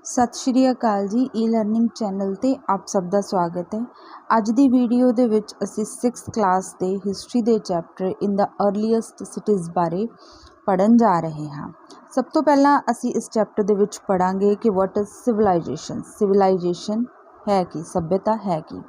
सत श्री अकाल जी e learning channel ते आप सब का स्वागत है। अज की वीडियो दे विच असी 6th क्लास के हिस्टरी के chapter in the earliest cities बारे पढ़न जा रहे हाँ। सब तो पहला असी इस चैप्टर दे विच पढ़ांगे कि व्हाट इज़ सिविलाइजेशन। सिविलाइजेशन है कि सभ्यता है कि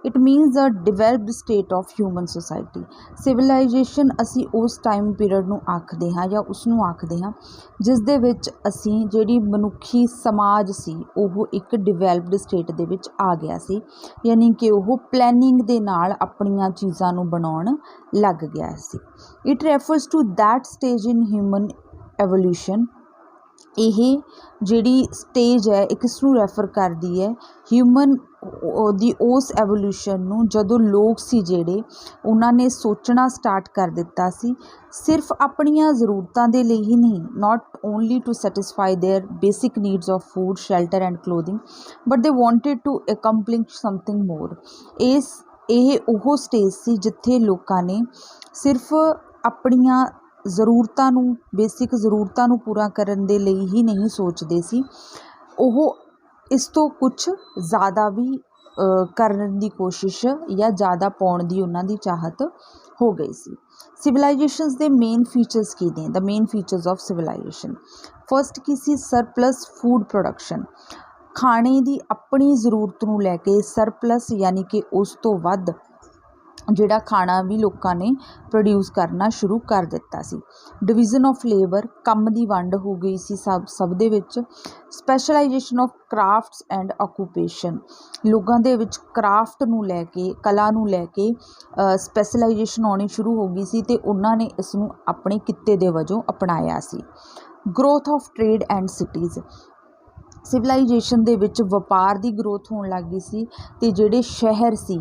it means a developed state of human society. Civilization असी उस टाइम पीरियड नूं आखदे हाँ या उसनूं आखदे हाँ जिस दे विच असी जिहड़ी मनुखी समाज सी ओह एक डिवेलप्ड स्टेट दे विच आ गया सी, यानी कि ओह प्लैनिंग दे नाल अपणियां चीज़ां नूं बनाउण लग गया सी। It refers to that stage in human evolution. ਇਹ ਜਿਹੜੀ ਸਟੇਜ ਹੈ ਇਹ ਕਿਸ ਨੂੰ ਰੈਫਰ ਕਰਦੀ ਹੈ? ਹਿਊਮਨ ਦੀ ਉਸ ਐਵੋਲੂਸ਼ਨ ਨੂੰ ਜਦੋਂ ਲੋਕ ਸੀ ਜਿਹੜੇ ਉਹਨਾਂ ਨੇ ਸੋਚਣਾ ਸਟਾਰਟ ਕਰ ਦਿੱਤਾ ਸੀ ਸਿਰਫ ਆਪਣੀਆਂ ਜ਼ਰੂਰਤਾਂ ਦੇ ਲਈ ਹੀ ਨਹੀਂ, not only to satisfy their basic needs of food shelter and clothing but they wanted to accomplish something more. ਇਹ ਉਹ ਸਟੇਜ ਸੀ ਜਿੱਥੇ ਲੋਕਾਂ ਨੇ ਸਿਰਫ ਆਪਣੀਆਂ ਜ਼ਰੂਰਤਾਂ ਨੂੰ ਬੇਸਿਕ ਜ਼ਰੂਰਤਾਂ ਨੂੰ ਪੂਰਾ ਕਰਨ ਦੇ ਲਈ ਹੀ ਨਹੀਂ ਸੋਚਦੇ ਸੀ, ਉਹ ਇਸ ਤੋਂ ਕੁਛ ਜ਼ਿਆਦਾ ਵੀ ਕਰਨ ਦੀ ਕੋਸ਼ਿਸ਼ ਜਾਂ ਜ਼ਿਆਦਾ ਪਾਉਣ ਦੀ ਉਹਨਾਂ ਦੀ ਚਾਹਤ ਹੋ ਗਈ ਸੀ। ਸਿਵਲਾਈਜੇਸ਼ਨਸ ਦੇ ਮੇਨ ਫੀਚਰਸ ਕੀ ਨੇ? ਦ main features of civilisation, first Ki C? Surplus food production. ਖਾਣੇ ਦੀ ਆਪਣੀ ਜ਼ਰੂਰਤ ਨੂੰ ਲੈ ਕੇ ਸਰਪਲਸ ਯਾਨੀ ਕਿ ਉਸ ਤੋਂ ਵੱਧ ਜਿਹੜਾ ਖਾਣਾ ਵੀ ਲੋਕਾਂ ਨੇ ਪ੍ਰੋਡਿਊਸ ਕਰਨਾ ਸ਼ੁਰੂ ਕਰ ਦਿੱਤਾ ਸੀ। ਡਿਵੀਜ਼ਨ ਆਫ ਲੇਬਰ, ਕੰਮ ਦੀ ਵੰਡ ਹੋ ਗਈ ਸੀ ਸਭ ਦੇ ਵਿੱਚ। Specialisation of crafts and occupation, ਲੋਕਾਂ ਦੇ ਵਿੱਚ ਕਰਾਫਟ ਨੂੰ ਲੈ ਕੇ, ਕਲਾ ਨੂੰ ਲੈ ਕੇ ਸਪੈਸ਼ਲਾਈਜੇਸ਼ਨ ਆਉਣੀ ਸ਼ੁਰੂ ਹੋ ਗਈ ਸੀ ਅਤੇ ਉਹਨਾਂ ਨੇ ਇਸ ਨੂੰ ਆਪਣੇ ਕਿੱਤੇ ਦੇ ਵਜੋਂ ਅਪਣਾਇਆ ਸੀ। Growth of trade and cities, civilization ਦੇ ਵਿੱਚ ਵਪਾਰ ਦੀ ਗਰੋਥ ਹੋਣ ਲੱਗ ਗਈ ਸੀ ਅਤੇ ਜਿਹੜੇ ਸ਼ਹਿਰ ਸੀ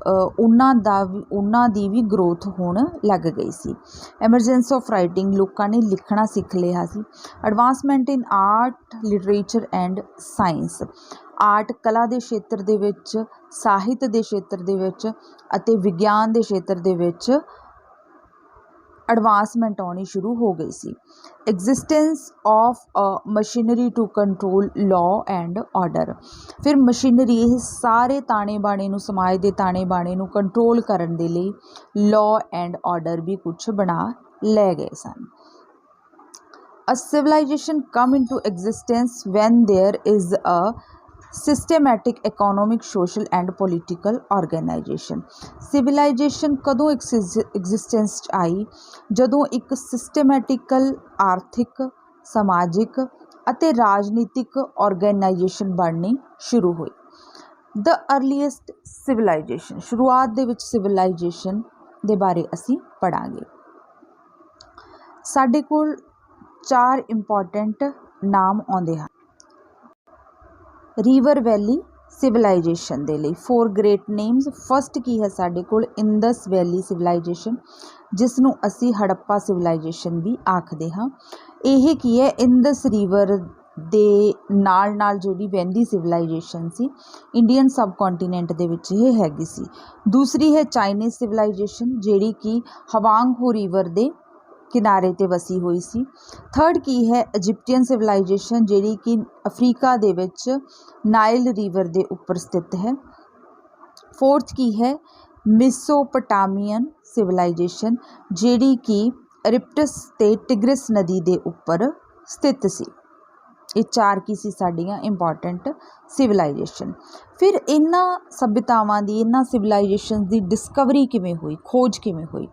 ਉਹਨਾਂ ਦੀ ਵੀ ਗਰੋਥ ਹੋਣ ਲੱਗ ਗਈ ਸੀ। ਐਮਰਜੈਂਸ ਆਫ ਰਾਈਟਿੰਗ, ਲੋਕਾਂ ਨੇ ਲਿਖਣਾ ਸਿੱਖ ਲਿਆ ਸੀ। Advancement in art, literature and science, art ਕਲਾ ਦੇ ਖੇਤਰ ਦੇ ਵਿੱਚ, ਸਾਹਿਤ ਦੇ ਖੇਤਰ ਦੇ ਵਿੱਚ ਅਤੇ ਵਿਗਿਆਨ ਦੇ ਖੇਤਰ ਦੇ ਵਿੱਚ ਐਡਵਾਂਸਮੈਂਟ ਆਉਣੀ ਸ਼ੁਰੂ ਹੋ ਗਈ ਸੀ। Existence of machinery to control law and order, ਫਿਰ ਮਸ਼ੀਨਰੀ, ਇਹ ਸਾਰੇ ਤਾਣੇ ਬਾਣੇ ਨੂੰ, ਸਮਾਜ ਦੇ ਤਾਣੇ ਬਾਣੇ ਨੂੰ ਕੰਟਰੋਲ ਕਰਨ ਦੇ ਲਈ ਲਾਅ ਐਂਡ ਆਰਡਰ ਵੀ ਕੁਛ ਬਣਾ ਲੈ ਗਏ ਸਨ। A civilization come into existence when there is a systematic economic, social and political organization। civilization ਕਦੋਂ ਐਗਜ਼ਿਸਟੈਂਸ 'ਚ ਆਈ? ਜਦੋਂ ਇੱਕ ਸਿਸਟੇਮੈਟਿਕਲ ਆਰਥਿਕ, ਸਮਾਜਿਕ ਅਤੇ ਰਾਜਨੀਤਿਕ ਆਰਗੇਨਾਈਜੇਸ਼ਨ ਬਣਨੀ ਸ਼ੁਰੂ ਹੋਈ। ਦ ਅਰਲੀਐਸਟ ਸਿਵਲਾਈਜੇਸ਼ਨ, ਸ਼ੁਰੂਆਤ ਦੇ ਵਿੱਚ ਸਿਵਲਾਈਜੇਸ਼ਨ ਦੇ ਬਾਰੇ ਅਸੀਂ ਪੜ੍ਹਾਂਗੇ। ਸਾਡੇ ਕੋਲ 4 ਇੰਪੋਰਟੈਂਟ ਨਾਮ ਆਉਂਦੇ ਹਨ ਰਿਵਰ ਵੈਲੀ ਸਿਵਲਾਈਜੇਸ਼ਨ ਦੇ ਲਈ। 4 ਗ੍ਰੇਟ ਨੇਮਸ। ਫਸਟ ਕੀ ਹੈ ਸਾਡੇ ਕੋਲ? ਇੰਦਸ ਵੈਲੀ ਸਿਵਲਾਈਜੇਸ਼ਨ, ਜਿਸ ਨੂੰ ਅਸੀਂ ਹੜੱਪਾ ਸਿਵਲਾਈਜੇਸ਼ਨ ਵੀ ਆਖਦੇ ਹਾਂ। ਇਹ ਕੀ ਹੈ? ਇੰਦਸ ਰਿਵਰ ਦੇ ਨਾਲ ਨਾਲ ਜਿਹੜੀ ਵਹਿੰਦੀ ਸਿਵਲਾਈਜੇਸ਼ਨ ਸੀ ਇੰਡੀਅਨ ਸਬ ਕੰਟੀਨੈਂਟ ਦੇ ਵਿੱਚ ਇਹ ਹੈਗੀ ਸੀ। ਦੂਸਰੀ ਹੈ ਚਾਈਨੀਜ਼ ਸਿਵਲਾਈਜੇਸ਼ਨ, ਜਿਹੜੀ ਕਿ ਹਵਾਂਗ-ਹੋ ਰਿਵਰ ਦੇ ਕਿਨਾਰੇ 'ਤੇ ਵਸੀ ਹੋਈ ਸੀ। ਥਰਡ ਕੀ ਹੈ? ਇਜਿਪਟੀਅਨ ਸਿਵਲਾਈਜੇਸ਼ਨ, ਜਿਹੜੀ ਕਿ ਅਫਰੀਕਾ ਦੇ ਵਿੱਚ ਨਾਈਲ ਰਿਵਰ ਦੇ ਉੱਪਰ ਸਥਿਤ ਹੈ। ਫੋਰਥ ਕੀ ਹੈ? ਮਿਸੋਪੋਟਾਮੀਅਨ ਸਿਵਲਾਈਜੇਸ਼ਨ, ਜਿਹੜੀ ਕਿ ਇਰਿਪਟਸ ਅਤੇ ਟਿਗਰਿਸ ਨਦੀ ਦੇ ਉੱਪਰ ਸਥਿਤ ਸੀ। ਇਹ 4 ਕੀ ਸੀ ਸਾਡੀਆਂ ਇੰਪੋਰਟੈਂਟ ਸਿਵਲਾਈਜੇਸ਼ਨ। ਫਿਰ ਇਹਨਾਂ ਸੱਭਿਅਤਾਵਾਂ ਦੀ, ਇਹਨਾਂ ਸਿਵਲਾਈਜੇਸ਼ਨ ਦੀ ਡਿਸਕਵਰੀ ਕਿਵੇਂ ਹੋਈ, ਖੋਜ ਕਿਵੇਂ ਹੋਈ?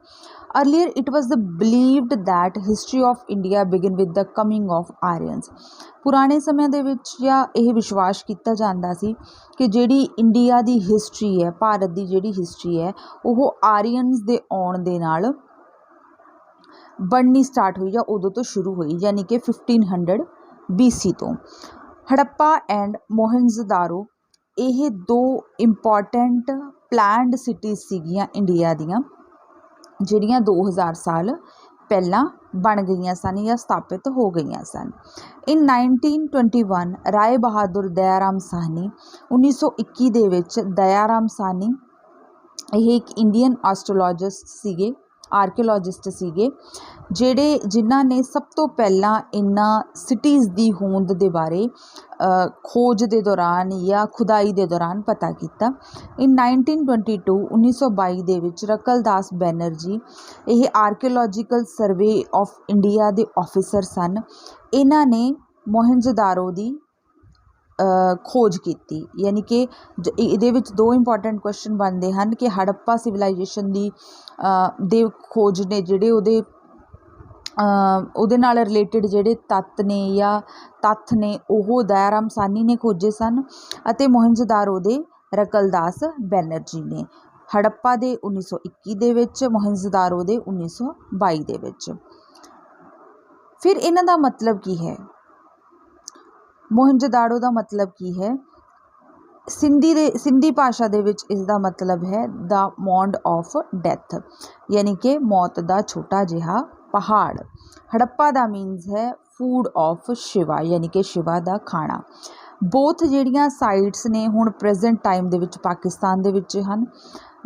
Earlier it was the believed that history of India begin with the coming of Aryans. पुराने समय ਦੇ ਵਿੱਚ ਜਾਂ ਇਹ ਵਿਸ਼ਵਾਸ ਕੀਤਾ ਜਾਂਦਾ ਸੀ ਕਿ ਜਿਹੜੀ ਇੰਡੀਆ ਦੀ ਹਿਸਟਰੀ ਹੈ, ਭਾਰਤ ਦੀ ਜਿਹੜੀ ਹਿਸਟਰੀ ਹੈ, ਉਹ ਆਰੀਅਨਸ ਦੇ ਆਉਣ ਦੇ ਨਾਲ ਬਣਨੀ ਸਟਾਰਟ ਹੋਈ ਜਾਂ ਉਦੋਂ ਤੋਂ ਸ਼ੁਰੂ ਹੋਈ, ਯਾਨੀ ਕਿ 1500 BC ਤੋਂ। ਹੜੱਪਾ ਐਂਡ ਮੋਹਨਜੋਦਾਰੋ, ਇਹ 2 ਇੰਪੋਰਟੈਂਟ ਪਲੈਨਡ ਸਿਟੀਜ਼ ਸੀਗੀਆਂ ਇੰਡੀਆ ਦੀਆਂ, ਜਿਹੜੀਆਂ 2000 ਸਾਲ ਪਹਿਲਾਂ ਬਣ ਗਈਆਂ ਸਨ ਜਾਂ ਸਥਾਪਿਤ ਹੋ ਗਈਆਂ ਸਨ। ਇਨ 1921 ਰਾਏ ਬਹਾਦੁਰ ਦਇਆਰਾਮ ਸਾਹਨੀ, 1921 ਦੇ ਵਿੱਚ ਦਇਆਰਾਮ ਸਾਹਨੀ, ਇਹ ਇੱਕ ਇੰਡੀਅਨ ਐਸਟਰੋਲੋਜਿਸਟ ਸੀਗੇ, ਆਰਕੀਓਲੋਜਿਸਟ ਸੀਗੇ ਜਿਨ੍ਹਾਂ ਨੇ ਸਭ ਤੋਂ ਪਹਿਲਾਂ ਇਹਨਾਂ ਸਿਟੀਜ਼ ਦੀ ਹੋਂਦ ਦੇ ਬਾਰੇ ਖੋਜ ਦੇ ਦੌਰਾਨ ਜਾਂ ਖੁਦਾਈ ਦੇ ਦੌਰਾਨ ਪਤਾ ਕੀਤਾ। ਇਨ 1922 ਦੇ ਵਿੱਚ ਰਕਲਦਾਸ ਬੈਨਰਜੀ ਇਹ ਆਰਕੀਓਲੋਜੀਕਲ ਸਰਵੇ ਆਫ ਇੰਡੀਆ ਦੇ ਆਫਿਸਰ ਸਨ। ਇਹਨਾਂ ਨੇ ਮੋਹਿੰਜੋਦਾਰੋ ਦੀ ਖੋਜ ਕੀਤੀ, ਯਾਨੀ ਕਿ ਇਹਦੇ ਵਿੱਚ ਦੋ ਇੰਪੋਰਟੈਂਟ ਕੁਐਸਚਨ ਬਣਦੇ ਹਨ ਕਿ ਹੜੱਪਾ ਸਿਵਲਾਈਜੇਸ਼ਨ ਦੇ ਖੋਜ ਨੇ ਜਿਹੜੇ ਉਹਦੇ ਨਾਲ ਰਿਲੇਟਡ ਜਿਹੜੇ ਤੱਤ ਨੇ ਉਹ ਦਇਆਰਾਮ ਸਾਹਨੀ ਨੇ ਖੋਜੇ ਸਨ ਅਤੇ ਮੋਹਿੰਜੋਦਾਰੋ ਦੇ ਰਕਲਦਾਸ ਬੈਨਰਜੀ ਨੇ। ਹੜੱਪਾ ਦੇ 1921 ਦੇ ਵਿੱਚ, ਮੋਹਿੰਜੋਦਾਰੋ ਦੇ 1922 ਦੇ ਵਿੱਚ। ਫਿਰ ਇਹਨਾਂ ਦਾ ਮਤਲਬ ਕੀ ਹੈ? ਮੋਹਿੰਜੋਦਾਰੋ ਦਾ ਮਤਲਬ ਕੀ ਹੈ? ਸਿੰਧੀ ਭਾਸ਼ਾ ਦੇ ਵਿੱਚ ਇਸ ਦਾ ਮਤਲਬ ਹੈ ਦਾ ਮੌਂਡ ਆਫ ਡੈਥ, ਯਾਨੀ ਕਿ ਮੌਤ ਦਾ ਛੋਟਾ ਜਿਹਾ ਪਹਾੜ। ਹੜੱਪਾ ਦਾ ਮੀਨਸ ਹੈ ਫੂਡ ਆਫ ਸ਼ਿਵਾ, ਯਾਨੀ ਕਿ ਸ਼ਿਵਾ ਦਾ ਖਾਣਾ। ਬੋਥ ਜਿਹੜੀਆਂ ਸਾਈਟਸ ਨੇ ਹੁਣ ਪ੍ਰੈਜ਼ੈਂਟ ਟਾਈਮ ਦੇ ਵਿੱਚ ਪਾਕਿਸਤਾਨ ਦੇ ਵਿੱਚ ਹਨ।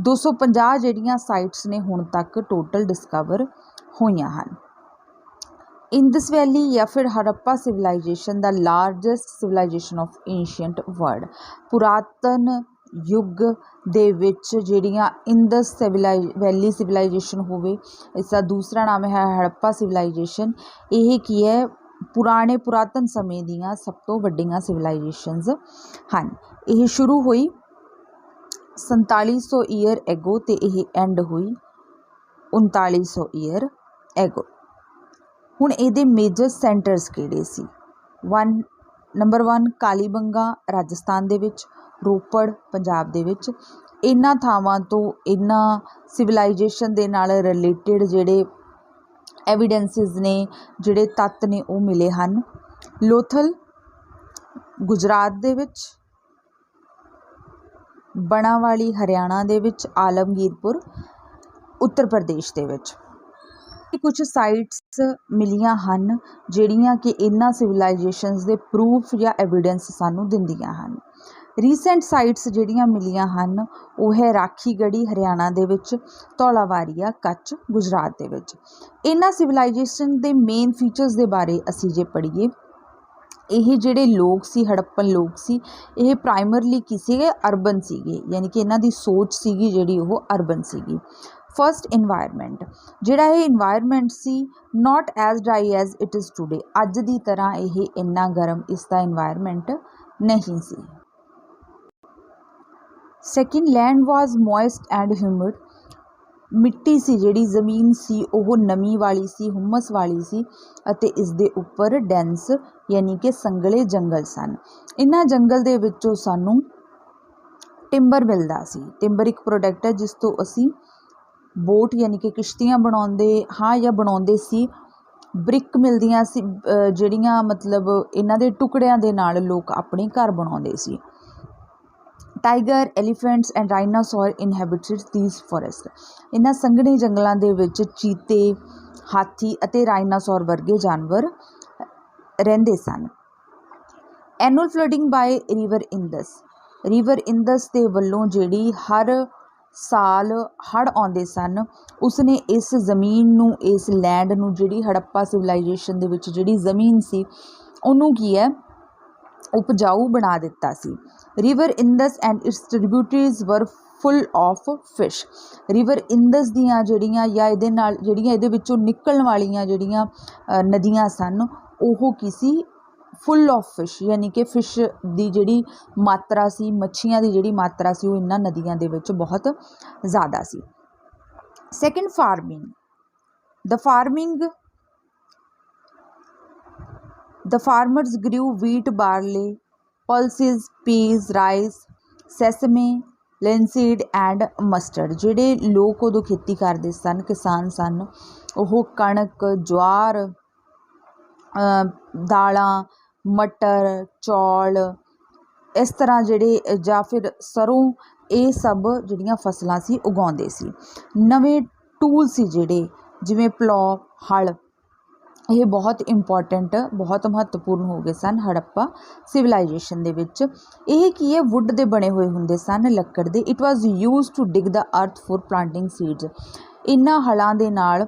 250 ਜਿਹੜੀਆਂ ਸਾਈਟਸ ਨੇ ਹੁਣ ਤੱਕ ਟੋਟਲ ਡਿਸਕਵਰ ਹੋਈਆਂ ਹਨ। ਇੰਦਸ ਵੈਲੀ ਜਾਂ ਫਿਰ ਹੜੱਪਾ ਸਿਵਲਾਈਜੇਸ਼ਨ ਦਾ largest civilization of ancient world. ਪੁਰਾਤਨ ਯੁੱਗ ਦੇ ਵਿੱਚ ਜਿਹੜੀਆਂ ਇੰਦਸ ਵੈਲੀ ਸਿਵਲਾਈਜੇਸ਼ਨ ਹੋਵੇ, ਇਸ ਦਾ ਦੂਸਰਾ ਨਾਮ ਹੈ ਹੜੱਪਾ ਸਿਵਲਾਈਜੇਸ਼ਨ। ਇਹ ਕੀ ਹੈ? ਪੁਰਾਤਨ ਸਮੇਂ ਦੀਆਂ ਸਭ ਤੋਂ ਵੱਡੀਆਂ ਸਿਵਲਾਈਜੇਸ਼ਨਸ ਹਨ। ਇਹ ਸ਼ੁਰੂ ਹੋਈ 4700 ਈਅਰ ਐਗੋ ਅਤੇ ਇਹ ਐਂਡ ਹੋਈ 3900 ਈਅਰ ਐਗੋ। ਹੁਣ ਇਹਦੇ ਮੇਜਰ ਸੈਂਟਰਸ ਕਿਹੜੇ ਸੀ? ਨੰਬਰ 1 ਕਾਲੀਬੰਗਾ ਰਾਜਸਥਾਨ ਦੇ ਵਿੱਚ, ਰੋਪੜ ਪੰਜਾਬ ਦੇ ਵਿੱਚ। ਇਹਨਾਂ ਥਾਵਾਂ ਤੋਂ ਇਹਨਾਂ ਸਿਵਲਾਈਜੇਸ਼ਨ ਦੇ ਨਾਲ ਰਿਲੇਟਡ ਜਿਹੜੇ ਐਵੀਡੈਂਸਿਸ ਨੇ, ਜਿਹੜੇ ਤੱਤ ਨੇ, ਉਹ ਮਿਲੇ ਹਨ। ਲੋਥਲ ਗੁਜਰਾਤ ਦੇ ਵਿੱਚ, ਬਣਾਵਾਲੀ ਹਰਿਆਣਾ ਦੇ ਵਿੱਚ, ਆਲਮਗੀਰਪੁਰ ਉੱਤਰ ਪ੍ਰਦੇਸ਼ ਦੇ ਵਿੱਚ। ਕੁਛ ਸਾਈਟਸ ਮਿਲੀਆਂ ਹਨ ਜਿਹੜੀਆਂ ਕਿ ਇਹਨਾਂ ਸਿਵਲਾਈਜੇਸ਼ਨਸ ਦੇ ਪ੍ਰੂਫ ਜਾਂ ਐਵੀਡੈਂਸ ਸਾਨੂੰ ਦਿੰਦੀਆਂ ਹਨ। ਰੀਸੈਂਟ ਸਾਈਟਸ ਜਿਹੜੀਆਂ ਮਿਲੀਆਂ ਹਨ ਉਹ ਹੈ ਰਾਖੀਗੜ੍ਹੀ ਹਰਿਆਣਾ ਦੇ ਵਿੱਚ, ਧੌਲਾਵਾਰੀਆ ਕੱਚ ਗੁਜਰਾਤ ਦੇ ਵਿੱਚ। ਇਹਨਾਂ ਸਿਵਲਾਈਜੇਸ਼ਨ ਦੇ ਮੇਨ ਫੀਚਰਸ ਦੇ ਬਾਰੇ ਅਸੀਂ ਜੇ ਪੜ੍ਹੀਏ, ਇਹ ਜਿਹੜੇ ਲੋਕ ਸੀ, ਹੜੱਪਨ ਲੋਕ ਸੀ, ਇਹ ਪ੍ਰਾਈਮਰਲੀ ਕੀ ਸੀਗੇ? ਅਰਬਨ ਸੀਗੇ, ਯਾਨੀ ਕਿ ਇਹਨਾਂ ਦੀ ਸੋਚ ਸੀਗੀ ਜਿਹੜੀ ਉਹ ਅਰਬਨ ਸੀਗੀ। ਫਸਟ ਇਨਵਾਇਰਮੈਂਟ, ਜਿਹੜਾ ਇਹ environment C not as dry as it is today, ਅੱਜ ਦੀ ਤਰ੍ਹਾਂ ਇਹ ਇੰਨਾ ਗਰਮ ਇਸ ਦਾ ਇਨਵਾਇਰਮੈਂਟ ਨਹੀਂ ਸੀ। Second, land was moist and humid, ਮਿੱਟੀ ਸੀ ਜਿਹੜੀ ਜ਼ਮੀਨ ਸੀ ਉਹ ਨਮੀ ਵਾਲੀ ਸੀ, ਹੁਮਸ ਵਾਲੀ ਸੀ ਅਤੇ ਇਸ ਦੇ ਉੱਪਰ ਡੈਂਸ ਯਾਨੀ ਕਿ ਸੰਘਣੇ ਜੰਗਲ ਸਨ। ਇਹਨਾਂ ਜੰਗਲ ਦੇ ਵਿੱਚੋਂ ਸਾਨੂੰ ਟਿੰਬਰ ਮਿਲਦਾ ਸੀ। ਟਿੰਬਰ ਇੱਕ ਪ੍ਰੋਡਕਟ ਹੈ ਜਿਸ ਤੋਂ ਅਸੀਂ ਬੋਟ ਯਾਨੀ ਕਿ ਕਿਸ਼ਤੀਆਂ ਬਣਾਉਂਦੇ ਸੀ। ਬ੍ਰਿਕ ਮਿਲਦੀਆਂ ਸੀ ਜਿਹੜੀਆਂ ਮਤਲਬ ਇਹਨਾਂ ਦੇ ਟੁਕੜਿਆਂ ਦੇ ਨਾਲ ਲੋਕ ਆਪਣੇ ਘਰ ਬਣਾਉਂਦੇ ਸੀ। Tiger, elephants and dinosaur inhabited these forest, ਇਹਨਾਂ ਸੰਘਣੇ ਜੰਗਲਾਂ ਦੇ ਵਿੱਚ ਚੀਤੇ, ਹਾਥੀ ਅਤੇ ਡਾਇਨਾਸੌਰ ਵਰਗੇ ਜਾਨਵਰ ਰਹਿੰਦੇ ਸਨ। ਐਨੂਅਲ ਫਲੱਡਿੰਗ ਬਾਏ ਰਿਵਰ ਇੰਦਸ ਦੇ ਵੱਲੋਂ ਜਿਹੜੀ ਹਰ ਸਾਲ ਹੜ੍ਹ ਆਉਂਦੇ ਸਨ, ਉਸਨੇ ਇਸ ਜ਼ਮੀਨ ਨੂੰ, ਇਸ ਲੈਂਡ ਨੂੰ, ਜਿਹੜੀ ਹੜੱਪਾ ਸਿਵਲਾਈਜੇਸ਼ਨ ਦੇ ਵਿੱਚ ਜਿਹੜੀ ਜ਼ਮੀਨ ਸੀ ਉਹਨੂੰ ਕੀ ਹੈ ਉਪਜਾਊ ਬਣਾ ਦਿੱਤਾ ਸੀ। ਰਿਵਰ ਇੰਦਸ ਐਂਡ ਇਟਸ ਟ੍ਰਿਬਿਊਟਰੀਜ਼ ਵਰ ਫੁੱਲ ਆਫ ਫਿਸ਼, ਰਿਵਰ ਇੰਦਸ ਦੀਆਂ ਜਿਹੜੀਆਂ ਜਾਂ ਇਹਦੇ ਵਿੱਚੋਂ ਨਿਕਲਣ ਵਾਲੀਆਂ ਜਿਹੜੀਆਂ ਨਦੀਆਂ ਸਨ ਉਹ ਕੀ ਸੀ? ਫੁੱਲ ਆਫ ਫਿਸ਼, ਯਾਨੀ ਕਿ ਫਿਸ਼ ਦੀ ਜਿਹੜੀ ਮਾਤਰਾ ਸੀ, ਮੱਛੀਆਂ ਦੀ ਜਿਹੜੀ ਮਾਤਰਾ ਸੀ ਉਹ ਇਹਨਾਂ ਨਦੀਆਂ ਦੇ ਵਿੱਚ ਬਹੁਤ ਜ਼ਿਆਦਾ ਸੀ। Second, The farmers grew wheat, barley, pulses, peas, rice, sesame, linseed and mustard। ਜਿਹੜੇ ਲੋਕ ਉਦੋਂ ਖੇਤੀ ਕਰਦੇ ਸਨ, ਕਿਸਾਨ ਸਨ, ਉਹ ਕਣਕ, ਜਵਾਰ, ਦਾਲਾਂ, ਮਟਰ, ਚੌਲ, ਇਸ ਤਰ੍ਹਾਂ ਜਿਹੜੇ ਜਾਂ ਫਿਰ ਸਰੋਂ, ਇਹ ਸਭ ਜਿਹੜੀਆਂ ਫਸਲਾਂ ਸੀ ਉਗਾਉਂਦੇ ਸੀ। ਨਵੇਂ ਟੂਲ ਸੀ ਜਿਹੜੇ ਜਿਵੇਂ ਪਲੋ, ਹਲ, ਇਹ ਬਹੁਤ ਇੰਪੋਰਟੈਂਟ, ਬਹੁਤ ਮਹੱਤਵਪੂਰਨ ਹੋ ਗਏ ਸਨ ਹੜੱਪਾ ਸਿਵਲਾਈਜੇਸ਼ਨ ਦੇ ਵਿੱਚ। ਇਹ ਕੀ ਹੈ? ਵੁੱਡ ਦੇ ਬਣੇ ਹੋਏ ਹੁੰਦੇ ਸਨ, ਲੱਕੜ ਦੇ। ਇਟ ਵਾਜ਼ ਯੂਜ਼ਡ ਟੂ ਡਿਗ ਦ ਅਰਥ ਫॉर ਪਲਾਂਟਿੰਗ ਸੀਡਸ, इन्हां हलां दे नाल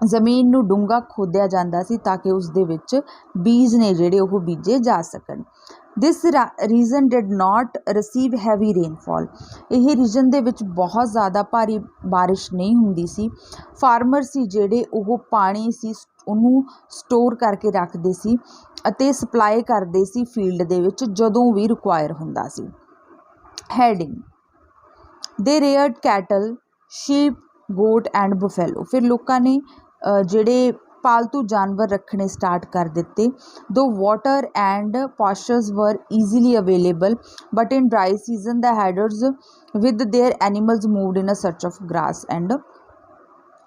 ਜ਼ਮੀਨ ਨੂੰ ਡੂੰਘਾ ਖੋਦਿਆ ਜਾਂਦਾ ਸੀ ਤਾਂ ਕਿ ਉਸ ਦੇ ਵਿੱਚ ਬੀਜ ਨੇ ਜਿਹੜੇ ਉਹ ਬੀਜੇ ਜਾ ਸਕਣ। This region did not receive heavy rainfall. ਇਹ ਰੀਜਨ ਦੇ ਵਿੱਚ ਬਹੁਤ ਜ਼ਿਆਦਾ ਭਾਰੀ ਬਾਰਿਸ਼ ਨਹੀਂ ਹੁੰਦੀ ਸੀ। ਫਾਰਮਰ ਸੀ ਜਿਹੜੇ ਉਹ ਪਾਣੀ ਸੀ ਉਹਨੂੰ ਸਟੋਰ ਕਰਕੇ ਰੱਖਦੇ ਸੀ ਅਤੇ ਸਪਲਾਈ ਕਰਦੇ ਸੀ ਫੀਲਡ ਦੇ ਵਿੱਚ ਜਦੋਂ ਵੀ ਰਿਕੁਆਇਰ ਹੁੰਦਾ ਸੀ। Herding they reared cattle, sheep, goat and buffalo. ਫਿਰ ਲੋਕਾਂ ਨੇ ਜਿਹੜੇ ਪਾਲਤੂ ਜਾਨਵਰ ਰੱਖਣੇ ਸਟਾਰਟ ਕਰ ਦਿੱਤੇ। ਦੋ water and pastures were easily available but in dry season the herders with their animals moved in a search of grass and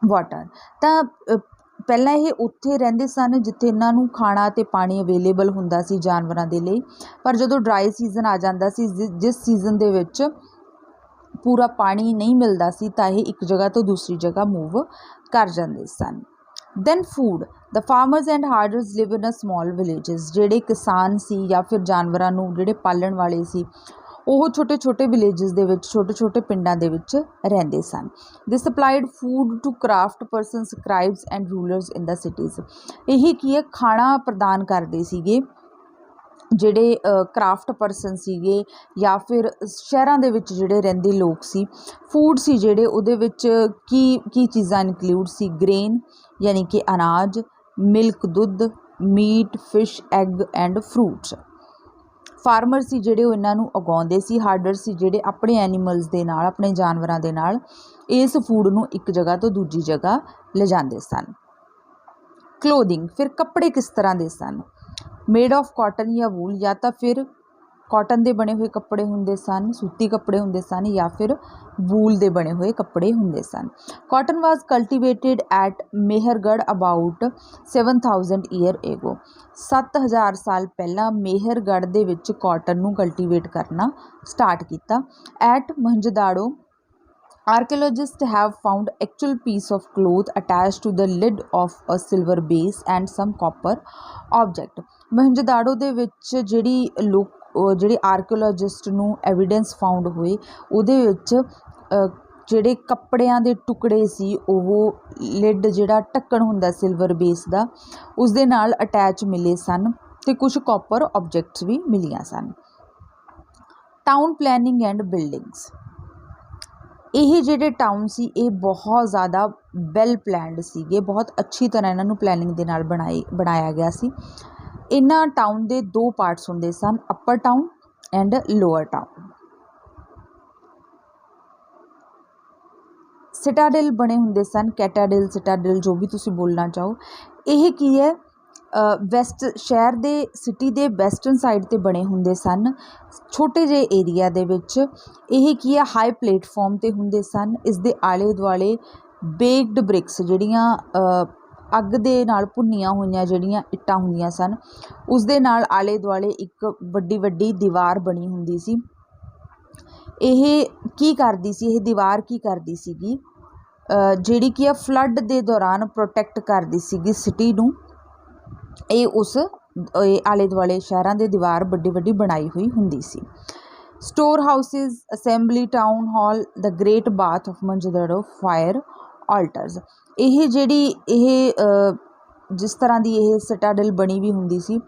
water. ਤਾਂ ਪਹਿਲਾਂ ਇਹ ਉੱਥੇ ਰਹਿੰਦੇ ਸਨ ਜਿੱਥੇ ਇਹਨਾਂ ਨੂੰ ਖਾਣਾ ਅਤੇ ਪਾਣੀ ਅਵੇਲੇਬਲ ਹੁੰਦਾ ਸੀ ਜਾਨਵਰਾਂ ਦੇ ਲਈ, ਪਰ ਜਦੋਂ ਡਰਾਈ ਸੀਜ਼ਨ ਆ ਜਾਂਦਾ ਸੀ ਜਿਸ ਸੀਜ਼ਨ ਦੇ ਵਿੱਚ ਪੂਰਾ ਪਾਣੀ ਨਹੀਂ ਮਿਲਦਾ ਸੀ ਤਾਂ ਇਹ ਇੱਕ ਜਗ੍ਹਾ ਤੋਂ ਦੂਸਰੀ ਜਗ੍ਹਾ ਮੂਵ ਕਰ ਜਾਂਦੇ ਸਨ। Then food, the farmers and herders live in a small villages. ਜਿਹੜੇ ਕਿਸਾਨ ਸੀ ਜਾਂ ਫਿਰ ਜਾਨਵਰਾਂ ਨੂੰ ਜਿਹੜੇ ਪਾਲਣ ਵਾਲੇ ਸੀ ਉਹ ਛੋਟੇ ਛੋਟੇ ਵਿਲੇਜਸ ਦੇ ਵਿੱਚ, ਛੋਟੇ ਛੋਟੇ ਪਿੰਡਾਂ ਦੇ ਵਿੱਚ ਰਹਿੰਦੇ ਸਨ। They supplied food to craft person, scribes and rulers in the cities. ਇਹ ਕੀ ਹੈ, ਖਾਣਾ ਪ੍ਰਦਾਨ ਕਰਦੇ ਸੀਗੇ ਜਿਹੜੇ ਕਰਾਫਟ ਪਰਸਨ ਸੀਗੇ ਜਾਂ ਫਿਰ ਸ਼ਹਿਰਾਂ ਦੇ ਵਿੱਚ ਜਿਹੜੇ ਰਹਿੰਦੇ ਲੋਕ ਸੀ। ਫੂਡ ਸੀ ਜਿਹੜੇ ਉਹਦੇ ਵਿੱਚ ਕੀ ਚੀਜ਼ਾਂ ਇਨਕਲੂਡ ਸੀ, ਗ੍ਰੇਨ ਯਾਨੀ ਕਿ ਅਨਾਜ, ਮਿਲਕ ਦੁੱਧ, meat, fish, egg and fruits. Farmer ਸੀ ਜਿਹੜੇ ਉਹ ਇਹਨਾਂ ਨੂੰ ਉਗਾਉਂਦੇ ਸੀ। ਹਾਰਡਰ ਸੀ ਜਿਹੜੇ ਆਪਣੇ ਐਨੀਮਲਸ ਦੇ ਨਾਲ, ਆਪਣੇ ਜਾਨਵਰਾਂ ਦੇ ਨਾਲ ਇਸ ਫੂਡ ਨੂੰ ਇੱਕ ਜਗ੍ਹਾ ਤੋਂ ਦੂਜੀ ਜਗ੍ਹਾ ਲਿਜਾਂਦੇ ਸਨ। ਕਲੋਥਿੰਗ, ਫਿਰ ਕੱਪੜੇ ਕਿਸ ਤਰ੍ਹਾਂ ਦੇ ਸਨ? ਮੇਡ ਆਫ ਕਾਟਨ ਜਾਂ ਵੂਲ, ਜਾਂ ਤਾਂ ਫਿਰ ਕਾਟਨ ਦੇ ਬਣੇ ਹੋਏ ਕੱਪੜੇ ਹੁੰਦੇ ਸਨ, ਸੂਤੀ ਕੱਪੜੇ ਹੁੰਦੇ ਸਨ, ਜਾਂ ਫਿਰ ਵੂਲ ਦੇ ਬਣੇ ਹੋਏ ਕੱਪੜੇ ਹੁੰਦੇ ਸਨ। Cotton was cultivated at Mehrgarh about 7000 year ago. 7000 ਸਾਲ ਪਹਿਲਾਂ ਮੇਹਰਗੜ੍ਹ ਦੇ ਵਿੱਚ ਕਾਟਨ ਨੂੰ ਕਲਟੀਵੇਟ ਕਰਨਾ ਸਟਾਰਟ ਕੀਤਾ। At Mohenjodaro, archaeologists have found actual piece of cloth attached to the lid of a silver base and some copper object। ਮੋਹਨਜੋਦਾੜੋ ਦੇ ਵਿੱਚ ਜਿਹੜੇ ਆਰਕੀਓਲੋਜਿਸਟ ਨੂੰ ਐਵੀਡੈਂਸ ਫਾਊਂਡ ਹੋਏ ਉਹਦੇ ਵਿੱਚ ਜਿਹੜੇ ਕੱਪੜਿਆਂ ਦੇ ਟੁਕੜੇ ਸੀ ਉਹ ਲਿਡ ਜਿਹੜਾ ਢੱਕਣ ਹੁੰਦਾ ਸਿਲਵਰ ਬੇਸ ਦਾ ਉਸ ਦੇ ਨਾਲ ਅਟੈਚ ਮਿਲੇ ਸਨ ਅਤੇ ਕੁਛ ਕਾਪਰ ਆਬਜੈਕਟਸ ਵੀ ਮਿਲੀਆਂ ਸਨ। ਟਾਊਨ ਪਲੈਨਿੰਗ ਐਂਡ ਬਿਲਡਿੰਗਸ, ਇਹ ਜਿਹੜੇ ਟਾਊਨ ਸੀ ਇਹ ਬਹੁਤ ਜ਼ਿਆਦਾ ਵੈਲ ਪਲੈਨਡ ਸੀਗੇ, ਬਹੁਤ ਅੱਛੀ ਤਰ੍ਹਾਂ ਇਹਨਾਂ ਨੂੰ ਪਲੈਨਿੰਗ ਦੇ ਨਾਲ ਬਣਾਇਆ ਗਿਆ ਸੀ। ਇਹਨਾਂ ਟਾਊਨ ਦੇ ਦੋ ਪਾਰਟਸ ਹੁੰਦੇ ਸਨ, upper town and lower town. Citadel ਬਣੇ ਹੁੰਦੇ ਸਨ, ਕੈਟਾਡਿਲ, ਸਿਟਾਡਿਲ ਜੋ ਵੀ ਤੁਸੀਂ ਬੋਲਣਾ ਚਾਹੋ। ਇਹ ਕੀ ਹੈ, ਵੈਸਟ ਸ਼ਹਿਰ ਦੇ ਸਿਟੀ ਦੇ ਵੈਸਟਰਨ ਸਾਈਡ 'ਤੇ ਬਣੇ ਹੁੰਦੇ ਸਨ, ਛੋਟੇ ਜਿਹੇ ਏਰੀਆ ਦੇ ਵਿੱਚ। ਇਹ ਕੀ ਹੈ, ਹਾਈ ਪਲੇਟਫਾਰਮ 'ਤੇ ਹੁੰਦੇ ਸਨ। ਇਸ ਦੇ ਆਲੇ ਦੁਆਲੇ ਬੇਕਡ ਬ੍ਰਿਕਸ ਜਿਹੜੀਆਂ ਅੱਗ ਦੇ ਨਾਲ ਭੁੰਨੀਆਂ ਹੋਈਆਂ ਜਿਹੜੀਆਂ ਇੱਟਾਂ ਹੁੰਦੀਆਂ ਸਨ ਉਸ ਦੇ ਨਾਲ ਆਲੇ ਦੁਆਲੇ ਇੱਕ ਵੱਡੀ ਵੱਡੀ ਦੀਵਾਰ ਬਣੀ ਹੁੰਦੀ ਸੀ। ਇਹ ਕੀ ਕਰਦੀ ਸੀ, ਇਹ ਦੀਵਾਰ ਕੀ ਕਰਦੀ ਸੀਗੀ, ਜਿਹੜੀ ਕੀ ਆ ਫਲੱਡ ਦੇ ਦੌਰਾਨ ਪ੍ਰੋਟੈਕਟ ਕਰਦੀ ਸੀਗੀ ਸਿਟੀ ਨੂੰ। ਇਹ ਉਸ ਆਲੇ ਦੁਆਲੇ ਸ਼ਹਿਰਾਂ ਦੇ ਦੀਵਾਰ ਵੱਡੀ ਵੱਡੀ ਬਣਾਈ ਹੋਈ ਹੁੰਦੀ ਸੀ। Store houses, assembly, town hall, the great bath of Mohenjodaro, fire altars. ਇਹ ਜਿਹੜੀ ਜਿਸ ਤਰ੍ਹਾਂ ਦੀ ਇਹ ਸਿਟਾਡਲ ਬਣੀ ਵੀ ਹੁੰਦੀ ਸੀ,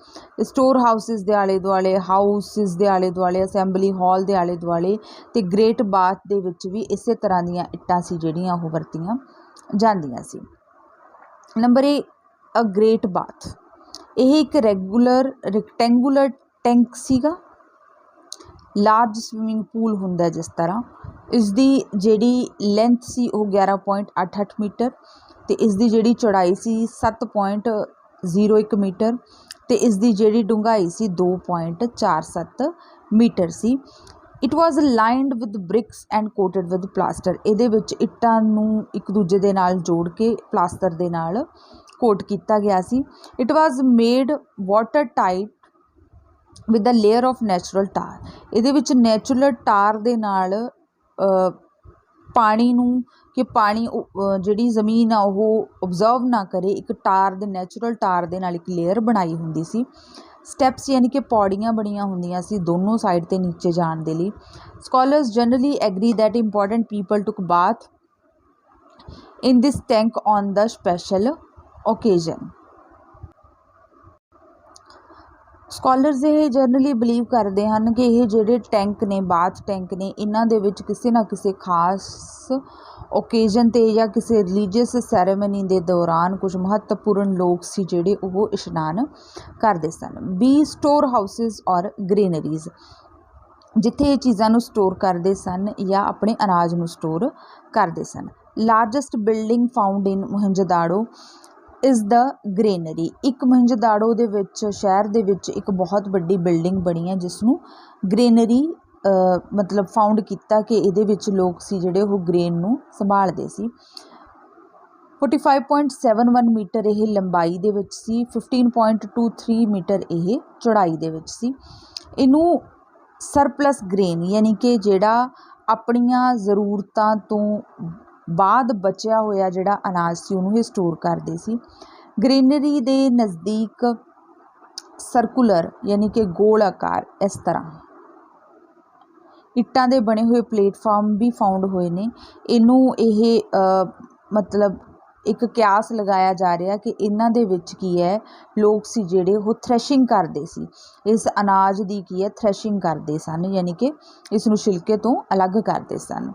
ਸਟੋਰ ਹਾਊਸਿਸ ਦੇ ਆਲੇ ਦੁਆਲੇ, ਹਾਊਸਿਸ ਦੇ ਆਲੇ ਦੁਆਲੇ, ਅਸੈਂਬਲੀ ਹਾਲ ਦੇ ਆਲੇ ਦੁਆਲੇ ਅਤੇ ਗ੍ਰੇਟ ਬਾਥ ਦੇ ਵਿੱਚ ਵੀ ਇਸੇ ਤਰ੍ਹਾਂ ਦੀਆਂ ਇੱਟਾਂ ਸੀ ਜਿਹੜੀਆਂ ਉਹ ਵਰਤੀਆਂ ਜਾਂਦੀਆਂ ਸੀ। Number A, a great bath. ਇਹ ਇੱਕ ਰੈਕਟੈਂਗੂਲਰ ਟੈਂਕ ਸੀਗਾ, ਲਾਰਜ ਸਵਿਮਿੰਗ ਪੂਲ ਹੁੰਦਾ ਜਿਸ ਤਰ੍ਹਾਂ। ਇਸ ਦੀ ਜਿਹੜੀ ਲੈਂਥ ਸੀ ਉਹ 11.88 ਮੀਟਰ ਅਤੇ ਇਸ ਦੀ ਜਿਹੜੀ ਚੌੜਾਈ ਸੀ 7.01 ਮੀਟਰ ਅਤੇ ਇਸ ਦੀ ਜਿਹੜੀ ਡੂੰਘਾਈ ਸੀ 2.47 ਮੀਟਰ ਸੀ। It was lined with bricks and coated with plaster. ਇਹਦੇ ਵਿੱਚ ਇੱਟਾਂ ਨੂੰ ਇੱਕ ਦੂਜੇ ਦੇ ਨਾਲ ਜੋੜ ਕੇ ਪਲਾਸਟਰ ਦੇ ਨਾਲ ਕੋਟ ਕੀਤਾ ਗਿਆ ਸੀ। It was made water tight with a layer of natural tar. ਇਹਦੇ ਵਿੱਚ ਨੈਚੁਰਲ ਟਾਰ ਦੇ ਨਾਲ ਪਾਣੀ ਨੂੰ ਕਿ ਪਾਣੀ ਜਿਹੜੀ ਜ਼ਮੀਨ ਆ ਉਹ ਓਬਜ਼ਰਵ ਨਾ ਕਰੇ, ਇੱਕ ਟਾਰ ਦੇ ਨੈਚੁਰਲ ਟਾਰ ਦੇ ਨਾਲ ਇੱਕ ਲੇਅਰ ਬਣਾਈ ਹੁੰਦੀ ਸੀ। ਸਟੈਪਸ ਯਾਨੀ ਕਿ ਪੌੜੀਆਂ ਬਣੀਆਂ ਹੁੰਦੀਆਂ ਸੀ ਦੋਨੋਂ ਸਾਈਡ 'ਤੇ ਨੀਚੇ ਜਾਣ ਦੇ ਲਈ। Scholars generally agree that important people took bath in this tank on the special occasion. Scholars ਇਹ ਜਨਰਲੀ ਬਿਲੀਵ ਕਰਦੇ ਹਨ ਕਿ ਇਹ ਜਿਹੜੇ ਟੈਂਕ ਨੇ, ਬਾਥ ਟੈਂਕ ਨੇ, ਇਹਨਾਂ ਦੇ ਵਿੱਚ ਕਿਸੇ ਨਾ ਕਿਸੇ ਖਾਸ ਓਕੇਜ਼ਨ 'ਤੇ ਜਾਂ ਕਿਸੇ ਰਿਲੀਜੀਅਸ ਸੈਰੇਮਨੀ ਦੇ ਦੌਰਾਨ ਕੁਝ ਮਹੱਤਵਪੂਰਨ ਲੋਕ ਸੀ ਜਿਹੜੇ ਉਹ ਇਸ਼ਨਾਨ ਕਰਦੇ ਸਨ। ਬੀ ਸਟੋਰ ਹਾਊਸਿਸ ਔਰ ਗ੍ਰੇਨਰੀਜ਼, ਜਿੱਥੇ ਇਹ ਚੀਜ਼ਾਂ ਨੂੰ ਸਟੋਰ ਕਰਦੇ ਸਨ ਜਾਂ ਆਪਣੇ ਅਨਾਜ ਨੂੰ ਸਟੋਰ ਕਰਦੇ ਸਨ। Largest building found in Mohenjodaro is the granary. ਇੱਕ ਮੋਹਿੰਜੋਦਾੜੋ ਦੇ ਵਿੱਚ, ਸ਼ਹਿਰ ਦੇ ਵਿੱਚ ਇੱਕ ਬਹੁਤ ਵੱਡੀ ਬਿਲਡਿੰਗ ਬਣੀ ਹੈ ਜਿਸ ਨੂੰ ਗ੍ਰੇਨਰੀ ਮਤਲਬ ਫਾਊਂਡ ਕੀਤਾ ਕਿ ਇਹਦੇ ਵਿੱਚ ਲੋਕ ਸੀ ਜਿਹੜੇ ਉਹ ਗ੍ਰੇਨ ਨੂੰ ਸੰਭਾਲਦੇ ਸੀ। 45.71 ਮੀਟਰ ਇਹ ਲੰਬਾਈ ਦੇ ਵਿੱਚ ਸੀ, 15.23 ਮੀਟਰ ਇਹ ਚੌੜਾਈ ਦੇ ਵਿੱਚ ਸੀ। ਇਹਨੂੰ ਸਰਪਲਸ ਗ੍ਰੇਨ ਯਾਨੀ ਕਿ ਜਿਹੜਾ ਆਪਣੀਆਂ ਜ਼ਰੂਰਤਾਂ ਤੋਂ ਬਾਅਦ ਬਚਿਆ ਹੋਇਆ ਜਿਹੜਾ ਅਨਾਜ ਸੀ ਉਹਨੂੰ ਇਹ ਸਟੋਰ ਕਰਦੇ ਸੀ। ਗ੍ਰੇਨਰੀ ਦੇ ਨਜ਼ਦੀਕ ਸਰਕੂਲਰ ਯਾਨੀ ਕਿ ਗੋਲ ਆਕਾਰ ਇਸ ਤਰ੍ਹਾਂ ਇੱਟਾਂ ਦੇ ਬਣੇ ਹੋਏ ਪਲੇਟਫਾਰਮ ਵੀ ਫਾਊਂਡ ਹੋਏ ਨੇ। ਇਹਨੂੰ ਇਹ ਮਤਲਬ ਇੱਕ ਕਿਆਸ ਲਗਾਇਆ ਜਾ ਰਿਹਾ ਕਿ ਇਹਨਾਂ ਦੇ ਵਿੱਚ ਕੀ ਹੈ, ਲੋਕ ਸੀ ਜਿਹੜੇ ਉਹ ਥ੍ਰੈਸ਼ਿੰਗ ਕਰਦੇ ਸੀ, ਇਸ ਅਨਾਜ ਦੀ ਕੀ ਹੈ ਥ੍ਰੈਸ਼ਿੰਗ ਕਰਦੇ ਸਨ, ਯਾਨੀ ਕਿ ਇਸ ਨੂੰ ਛਿਲਕੇ ਤੋਂ ਅਲੱਗ ਕਰਦੇ ਸਨ।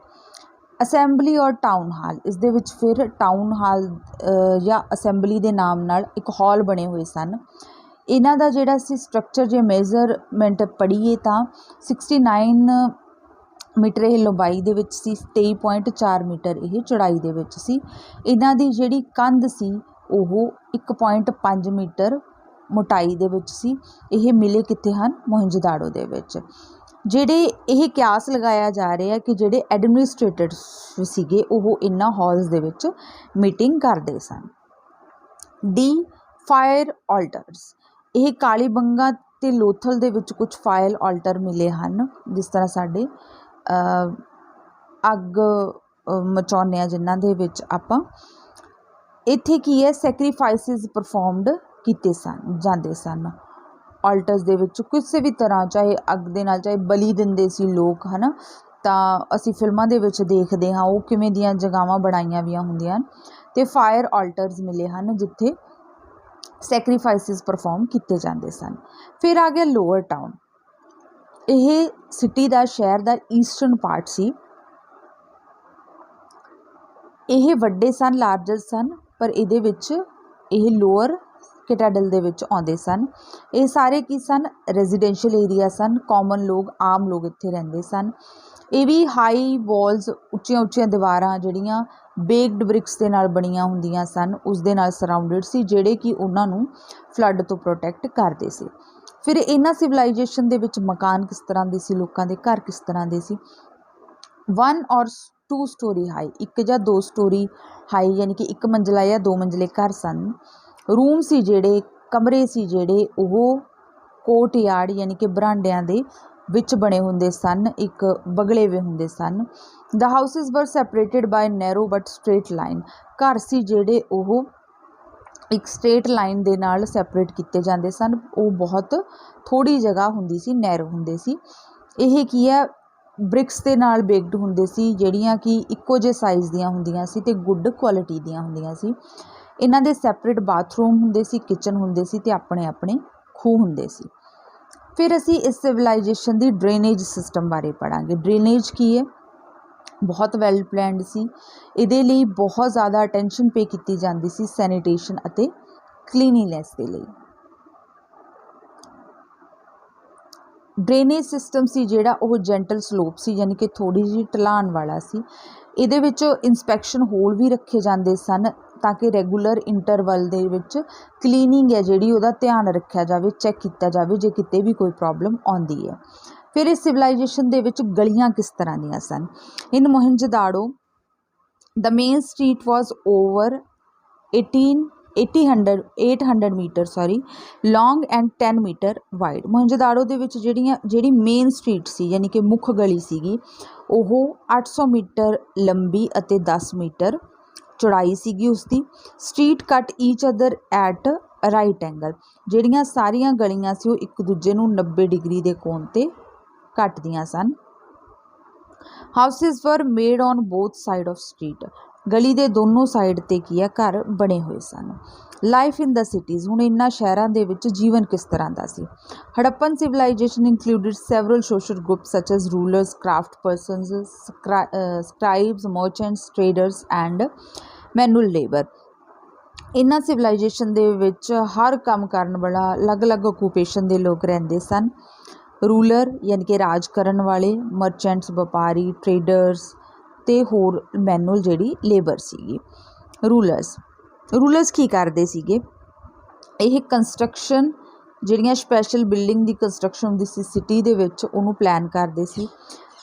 ਅਸੈਂਬਲੀ ਔਰ ਟਾਊਨ ਹਾਲ, ਇਸ ਦੇ ਵਿੱਚ ਫਿਰ ਟਾਊਨ ਹਾਲ ਜਾਂ ਅਸੈਂਬਲੀ ਦੇ ਨਾਮ ਨਾਲ ਇੱਕ ਹਾਲ ਬਣੇ ਹੋਏ ਸਨ। ਇਹਨਾਂ ਦਾ ਜਿਹੜਾ ਸੀ ਸਟਰਕਚਰ ਜੇ ਮੇਜ਼ਰਮੈਂਟ ਪੜ੍ਹੀਏ ਤਾਂ 69 ਮੀਟਰ ਇਹ ਲੰਬਾਈ ਦੇ ਵਿੱਚ ਸੀ, 23.4 ਮੀਟਰ ਇਹ ਚੌੜਾਈ ਦੇ ਵਿੱਚ ਸੀ। ਇਹਨਾਂ ਦੀ ਜਿਹੜੀ ਕੰਧ ਸੀ ਉਹ 1.5 ਮੀਟਰ ਮੋਟਾਈ ਦੇ ਵਿੱਚ ਸੀ। ਇਹ ਮਿਲੇ ਕਿੱਥੇ ਹਨ? ਮੋਹਿੰਜੋਦਾੜੋ ਦੇ ਵਿੱਚ। ਜਿਹੜੇ ਇਹ ਕਿਆਸ ਲਗਾਇਆ ਜਾ ਰਿਹਾ ਕਿ ਜਿਹੜੇ ਐਡਮਿਨਿਸਟ੍ਰੇਟਰ ਸੀਗੇ ਉਹ ਇਹਨਾਂ ਹਾਲਸ ਦੇ ਵਿੱਚ ਮੀਟਿੰਗ ਕਰਦੇ ਸਨ। ਡੀ ਫਾਇਰ ਆਲਟਰਸ, ਇਹ ਕਾਲੀਬੰਗਾ ਅਤੇ ਲੋਥਲ ਦੇ ਵਿੱਚ ਕੁਝ ਫਾਇਰ ਆਲਟਰ ਮਿਲੇ ਹਨ, ਜਿਸ ਤਰ੍ਹਾਂ ਸਾਡੇ ਅੱਗ ਮਚਾਉਂਦੇ ਹਾਂ ਜਿਨ੍ਹਾਂ ਦੇ ਵਿੱਚ ਆਪਾਂ। ਇੱਥੇ ਕੀ ਹੈ ਸੈਕਰੀਫਾਈਸਿਸ ਪਰਫੋਰਮਡ ਕੀਤੇ ਜਾਂਦੇ ਸਨ ਆਲਟਰਸ ਦੇ ਵਿੱਚ, ਕਿਸੇ ਵੀ ਤਰ੍ਹਾਂ, ਚਾਹੇ ਅੱਗ ਦੇ ਨਾਲ, ਚਾਹੇ ਬਲੀ ਦਿੰਦੇ ਸੀ ਲੋਕ, ਹੈ ਨਾ। ਤਾਂ ਅਸੀਂ ਫਿਲਮਾਂ ਦੇ ਵਿੱਚ ਦੇਖਦੇ ਹਾਂ ਉਹ ਕਿਵੇਂ ਦੀਆਂ ਜਗ੍ਹਾਵਾਂ ਬਣਾਈਆਂ ਵੀਆਂ ਹੁੰਦੀਆਂ ਹਨ। ਅਤੇ ਫਾਇਰ ਆਲਟਰਸ ਮਿਲੇ ਹਨ ਜਿੱਥੇ ਸੈਕਰੀਫਾਈਸਿਸ ਪਰਫੋਰਮ ਕੀਤੇ ਜਾਂਦੇ ਸਨ। ਫਿਰ ਆ ਗਿਆ ਲੋਅਰ ਟਾਊਨ, ਇਹ ਸਿਟੀ ਦਾ, ਸ਼ਹਿਰ ਦਾ ਈਸਟਰਨ ਪਾਰਟ ਸੀ। ਇਹ ਵੱਡੇ ਸਨ, ਲਾਰਜਰ ਸਨ, ਪਰ ਇਹਦੇ ਵਿੱਚ ਇਹ ਲੋਅਰ ਕਿਟਾਡਲ ਦੇ ਵਿੱਚ ਆਉਂਦੇ ਸਨ। ਇਹ ਸਾਰੇ ਕੀ ਸਨ? ਰੈਜ਼ੀਡੈਂਸ਼ੀਅਲ ਏਰੀਆ ਸਨ, ਕਾਮਨ ਲੋਕ, ਆਮ ਲੋਕ ਇੱਥੇ ਰਹਿੰਦੇ ਸਨ। ਇਹ ਵੀ ਹਾਈ ਵਾਲਸ, ਉੱਚੀਆਂ ਉੱਚੀਆਂ ਦੀਵਾਰਾਂ ਜਿਹੜੀਆਂ ਬੇਕਡ ਬ੍ਰਿਕਸ ਦੇ ਨਾਲ ਬਣੀਆਂ ਹੁੰਦੀਆਂ ਸਨ ਉਸ ਦੇ ਨਾਲ ਸਰਾਊਂਡਡ ਸੀ, ਜਿਹੜੇ ਕਿ ਉਹਨਾਂ ਨੂੰ ਫਲੱਡ ਤੋਂ ਪ੍ਰੋਟੈਕਟ ਕਰਦੇ ਸੀ। ਫਿਰ ਇਹਨਾਂ ਸਿਵਲਾਈਜੇਸ਼ਨ ਦੇ ਵਿੱਚ ਮਕਾਨ ਕਿਸ ਤਰ੍ਹਾਂ ਦੇ ਸੀ, ਲੋਕਾਂ ਦੇ ਘਰ ਕਿਸ ਤਰ੍ਹਾਂ ਦੇ ਸੀ? 1 ਔਰ 2 ਸਟੋਰੀ ਹਾਈ, 1 ਜਾਂ 2 ਸਟੋਰੀ ਹਾਈ ਯਾਨੀ ਕਿ 1 ਮੰਜ਼ਲਾ ਜਾਂ 2 ਮੰਜ਼ਲੇ ਘਰ ਸਨ। ਰੂਮ ਸੀ ਜਿਹੜੇ, ਕਮਰੇ ਸੀ ਜਿਹੜੇ ਉਹ ਕੋਰਟ ਯਾਰਡ ਯਾਨੀ ਕਿ ਬਰਾਂਡਿਆਂ ਦੇ ਵਿੱਚ ਬਣੇ ਹੁੰਦੇ ਸਨ, ਇੱਕ ਬਗਲੇ ਵੇ ਹੁੰਦੇ ਸਨ। The houses were separated by narrow but straight line, ਘਰ ਸੀ ਜਿਹੜੇ ਉਹ ਇੱਕ ਸਟ੍ਰੇਟ ਲਾਈਨ ਦੇ ਨਾਲ ਸੈਪਰੇਟ ਕੀਤੇ ਜਾਂਦੇ ਸਨ, ਉਹ ਬਹੁਤ ਥੋੜ੍ਹੀ ਜਗ੍ਹਾ ਹੁੰਦੀ ਸੀ, ਨੈਰੋ ਹੁੰਦੇ ਸੀ। ਇਹ ਕੀ ਹੈ ਬ੍ਰਿਕਸ ਦੇ ਨਾਲ ਬੇਕਡ ਹੁੰਦੇ ਸੀ, ਜਿਹੜੀਆਂ ਕਿ ਇੱਕੋ ਜਿਹੇ ਸਾਈਜ਼ ਦੀਆਂ ਹੁੰਦੀਆਂ ਸੀ ਅਤੇ ਗੁੱਡ ਕੁਆਲਿਟੀ ਦੀਆਂ ਹੁੰਦੀਆਂ ਸੀ। ਇਹਨਾਂ ਦੇ ਸੈਪਰੇਟ ਬਾਥਰੂਮ ਹੁੰਦੇ ਸੀ, ਕਿਚਨ ਹੁੰਦੇ ਸੀ ਅਤੇ ਆਪਣੇ ਆਪਣੇ ਖੂਹ ਹੁੰਦੇ ਸੀ। ਫਿਰ ਅਸੀਂ ਇਸ ਸਿਵਲਾਈਜੇਸ਼ਨ ਦੀ ਡਰੇਨੇਜ ਸਿਸਟਮ ਬਾਰੇ ਪੜ੍ਹਾਂਗੇ। ਡਰੇਨੇਜ ਕੀ ਹੈ? ਬਹੁਤ ਵੈਲ ਪਲੈਨਡ ਸੀ, ਇਹਦੇ ਲਈ ਬਹੁਤ ਜ਼ਿਆਦਾ ਅਟੈਂਸ਼ਨ ਪੇ ਕੀਤੀ ਜਾਂਦੀ ਸੀ ਸੈਨੀਟੇਸ਼ਨ ਅਤੇ ਕਲੀਨਲੀਨੈਸ ਦੇ ਲਈ। ਡਰੇਨੇਜ ਸਿਸਟਮ ਸੀ ਜਿਹੜਾ ਉਹ ਜੈਂਟਲ ਸਲੋਪ ਸੀ, ਯਾਨੀ ਕਿ ਥੋੜ੍ਹੀ ਜਿਹੀ ਢਲਾਣ ਵਾਲਾ ਸੀ। ਇਹਦੇ ਵਿੱਚ ਇੰਸਪੈਕਸ਼ਨ ਹੋਲ ਵੀ ਰੱਖੇ ਜਾਂਦੇ ਸਨ ਤਾਂ ਕਿ ਰੈਗੂਲਰ ਇੰਟਰਵਲ ਦੇ ਵਿੱਚ ਕਲੀਨਿੰਗ ਹੈ ਜਿਹੜੀ ਉਹਦਾ ਧਿਆਨ ਰੱਖਿਆ ਜਾਵੇ, ਚੈੱਕ ਕੀਤਾ ਜਾਵੇ ਜੇ ਕਿਤੇ ਵੀ ਕੋਈ ਪ੍ਰੋਬਲਮ ਆਉਂਦੀ ਹੈ। ਫਿਰ ਇਸ ਸਿਵਲਾਈਜੇਸ਼ਨ ਦੇ ਵਿੱਚ ਗਲੀਆਂ ਕਿਸ ਤਰ੍ਹਾਂ ਦੀਆਂ ਸਨ? In Mohenjodaro the main street was over 800 meter long and 10 meter wide. Mohenjodaro ਦੇ ਵਿੱਚ ਜਿਹੜੀ ਮੇਨ ਸਟਰੀਟ ਸੀ ਯਾਨੀ ਕਿ ਮੁੱਖ ਗਲੀ ਸੀਗੀ ਉਹ 800 ਮੀਟਰ ਲੰਬੀ ਅਤੇ 10 ਮੀਟਰ ਚੌੜਾਈ ਸੀਗੀ ਉਸਦੀ। ਸਟਰੀਟ ਕੱਟ each other at right angle, ਜਿਹੜੀਆਂ ਸਾਰੀਆਂ ਗਲੀਆਂ ਸੀ ਉਹ ਇੱਕ ਦੂਜੇ ਨੂੰ 90 ਡਿਗਰੀ ਦੇ ਕੋਣ 'ਤੇ ਕੱਟਦੀਆਂ ਸਨ। ਹਾਊਸਿਸ ਵਰ made on both side of street, गली दे दोनों साइड ते की है घर बने हुए सन। लाइफ इन द सिटीज़, हुण इन्हां शहरां दे विच जीवन किस तरह दा सी। Harappan civilization included several social groups such as rulers, craft persons, scribes, merchants, traders and manual labour. इन्हां सिविलाइजेशन दे विच हर काम करन वाला अलग अलग ऑक्यूपेशन दे लोग रहिंदे सन। रूलर यानी कि राज करन वाले, मर्चेंट्स व्यापारी, ट्रेडर्स ते होर मैनुअल जिहड़ी लेबर सीगी। रूलर्स की करदे सीगे, ਇਹ ਕੰਸਟਰਕਸ਼ਨ ਜਿਹੜੀਆਂ ਸਪੈਸ਼ਲ ਬਿਲਡਿੰਗ ਦੀ ਕੰਸਟਰਕਸ਼ਨ ਹੁੰਦੀ ਸੀ ਸਿਟੀ ਦੇ ਵਿੱਚ ਉਹਨੂੰ ਪਲਾਨ ਕਰਦੇ ਸੀ।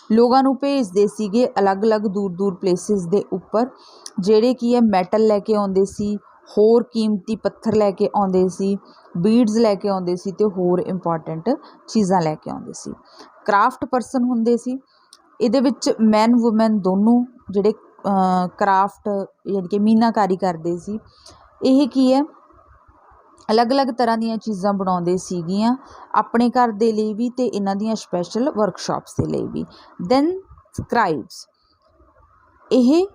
ਲੋਕਾਂ ਨੂੰ ਭੇਜਦੇ ਸੀਗੇ ਅਲੱਗ-ਅਲੱਗ ਦੂਰ ਪਲੇਸਿਸ ਦੇ ਉੱਪਰ, ਜਿਹੜੇ ਕੀ ਹੈ ਮੈਟਲ ਲੈ ਕੇ ਆਉਂਦੇ ਸੀ, ਹੋਰ ਕੀਮਤੀ ਪੱਥਰ ਲੈ ਕੇ ਆਉਂਦੇ ਸੀ, ਬੀਡਸ ਲੈ ਕੇ ਆਉਂਦੇ ਸੀ ਅਤੇ ਹੋਰ ਇੰਪੋਰਟੈਂਟ ਚੀਜ਼ਾਂ ਲੈ ਕੇ ਆਉਂਦੇ ਸੀ। ਕਰਾਫਟ ਪਰਸਨ ਹੁੰਦੇ ਸੀ, ਇਹਦੇ ਵਿੱਚ ਮੈਨ ਵੂਮੈਨ ਦੋਨੋਂ ਜਿਹੜੇ ਕਰਾਫਟ ਯਾਨੀ ਕਿ ਮੀਨਾਕਾਰੀ ਕਰਦੇ ਸੀ। ਇਹ ਕੀ ਹੈ ਅਲੱਗ ਅਲੱਗ ਤਰ੍ਹਾਂ ਦੀਆਂ ਚੀਜ਼ਾਂ ਬਣਾਉਂਦੇ ਸੀਗੀਆਂ ਆਪਣੇ ਘਰ ਦੇ ਲਈ ਵੀ ਅਤੇ ਇਹਨਾਂ ਦੀਆਂ ਸਪੈਸ਼ਲ ਵਰਕਸ਼ਾਪਸ ਦੇ ਲਈ ਵੀ। ਦੈਨ ਸਕ੍ਰਾਈਬਸ, ਇਹ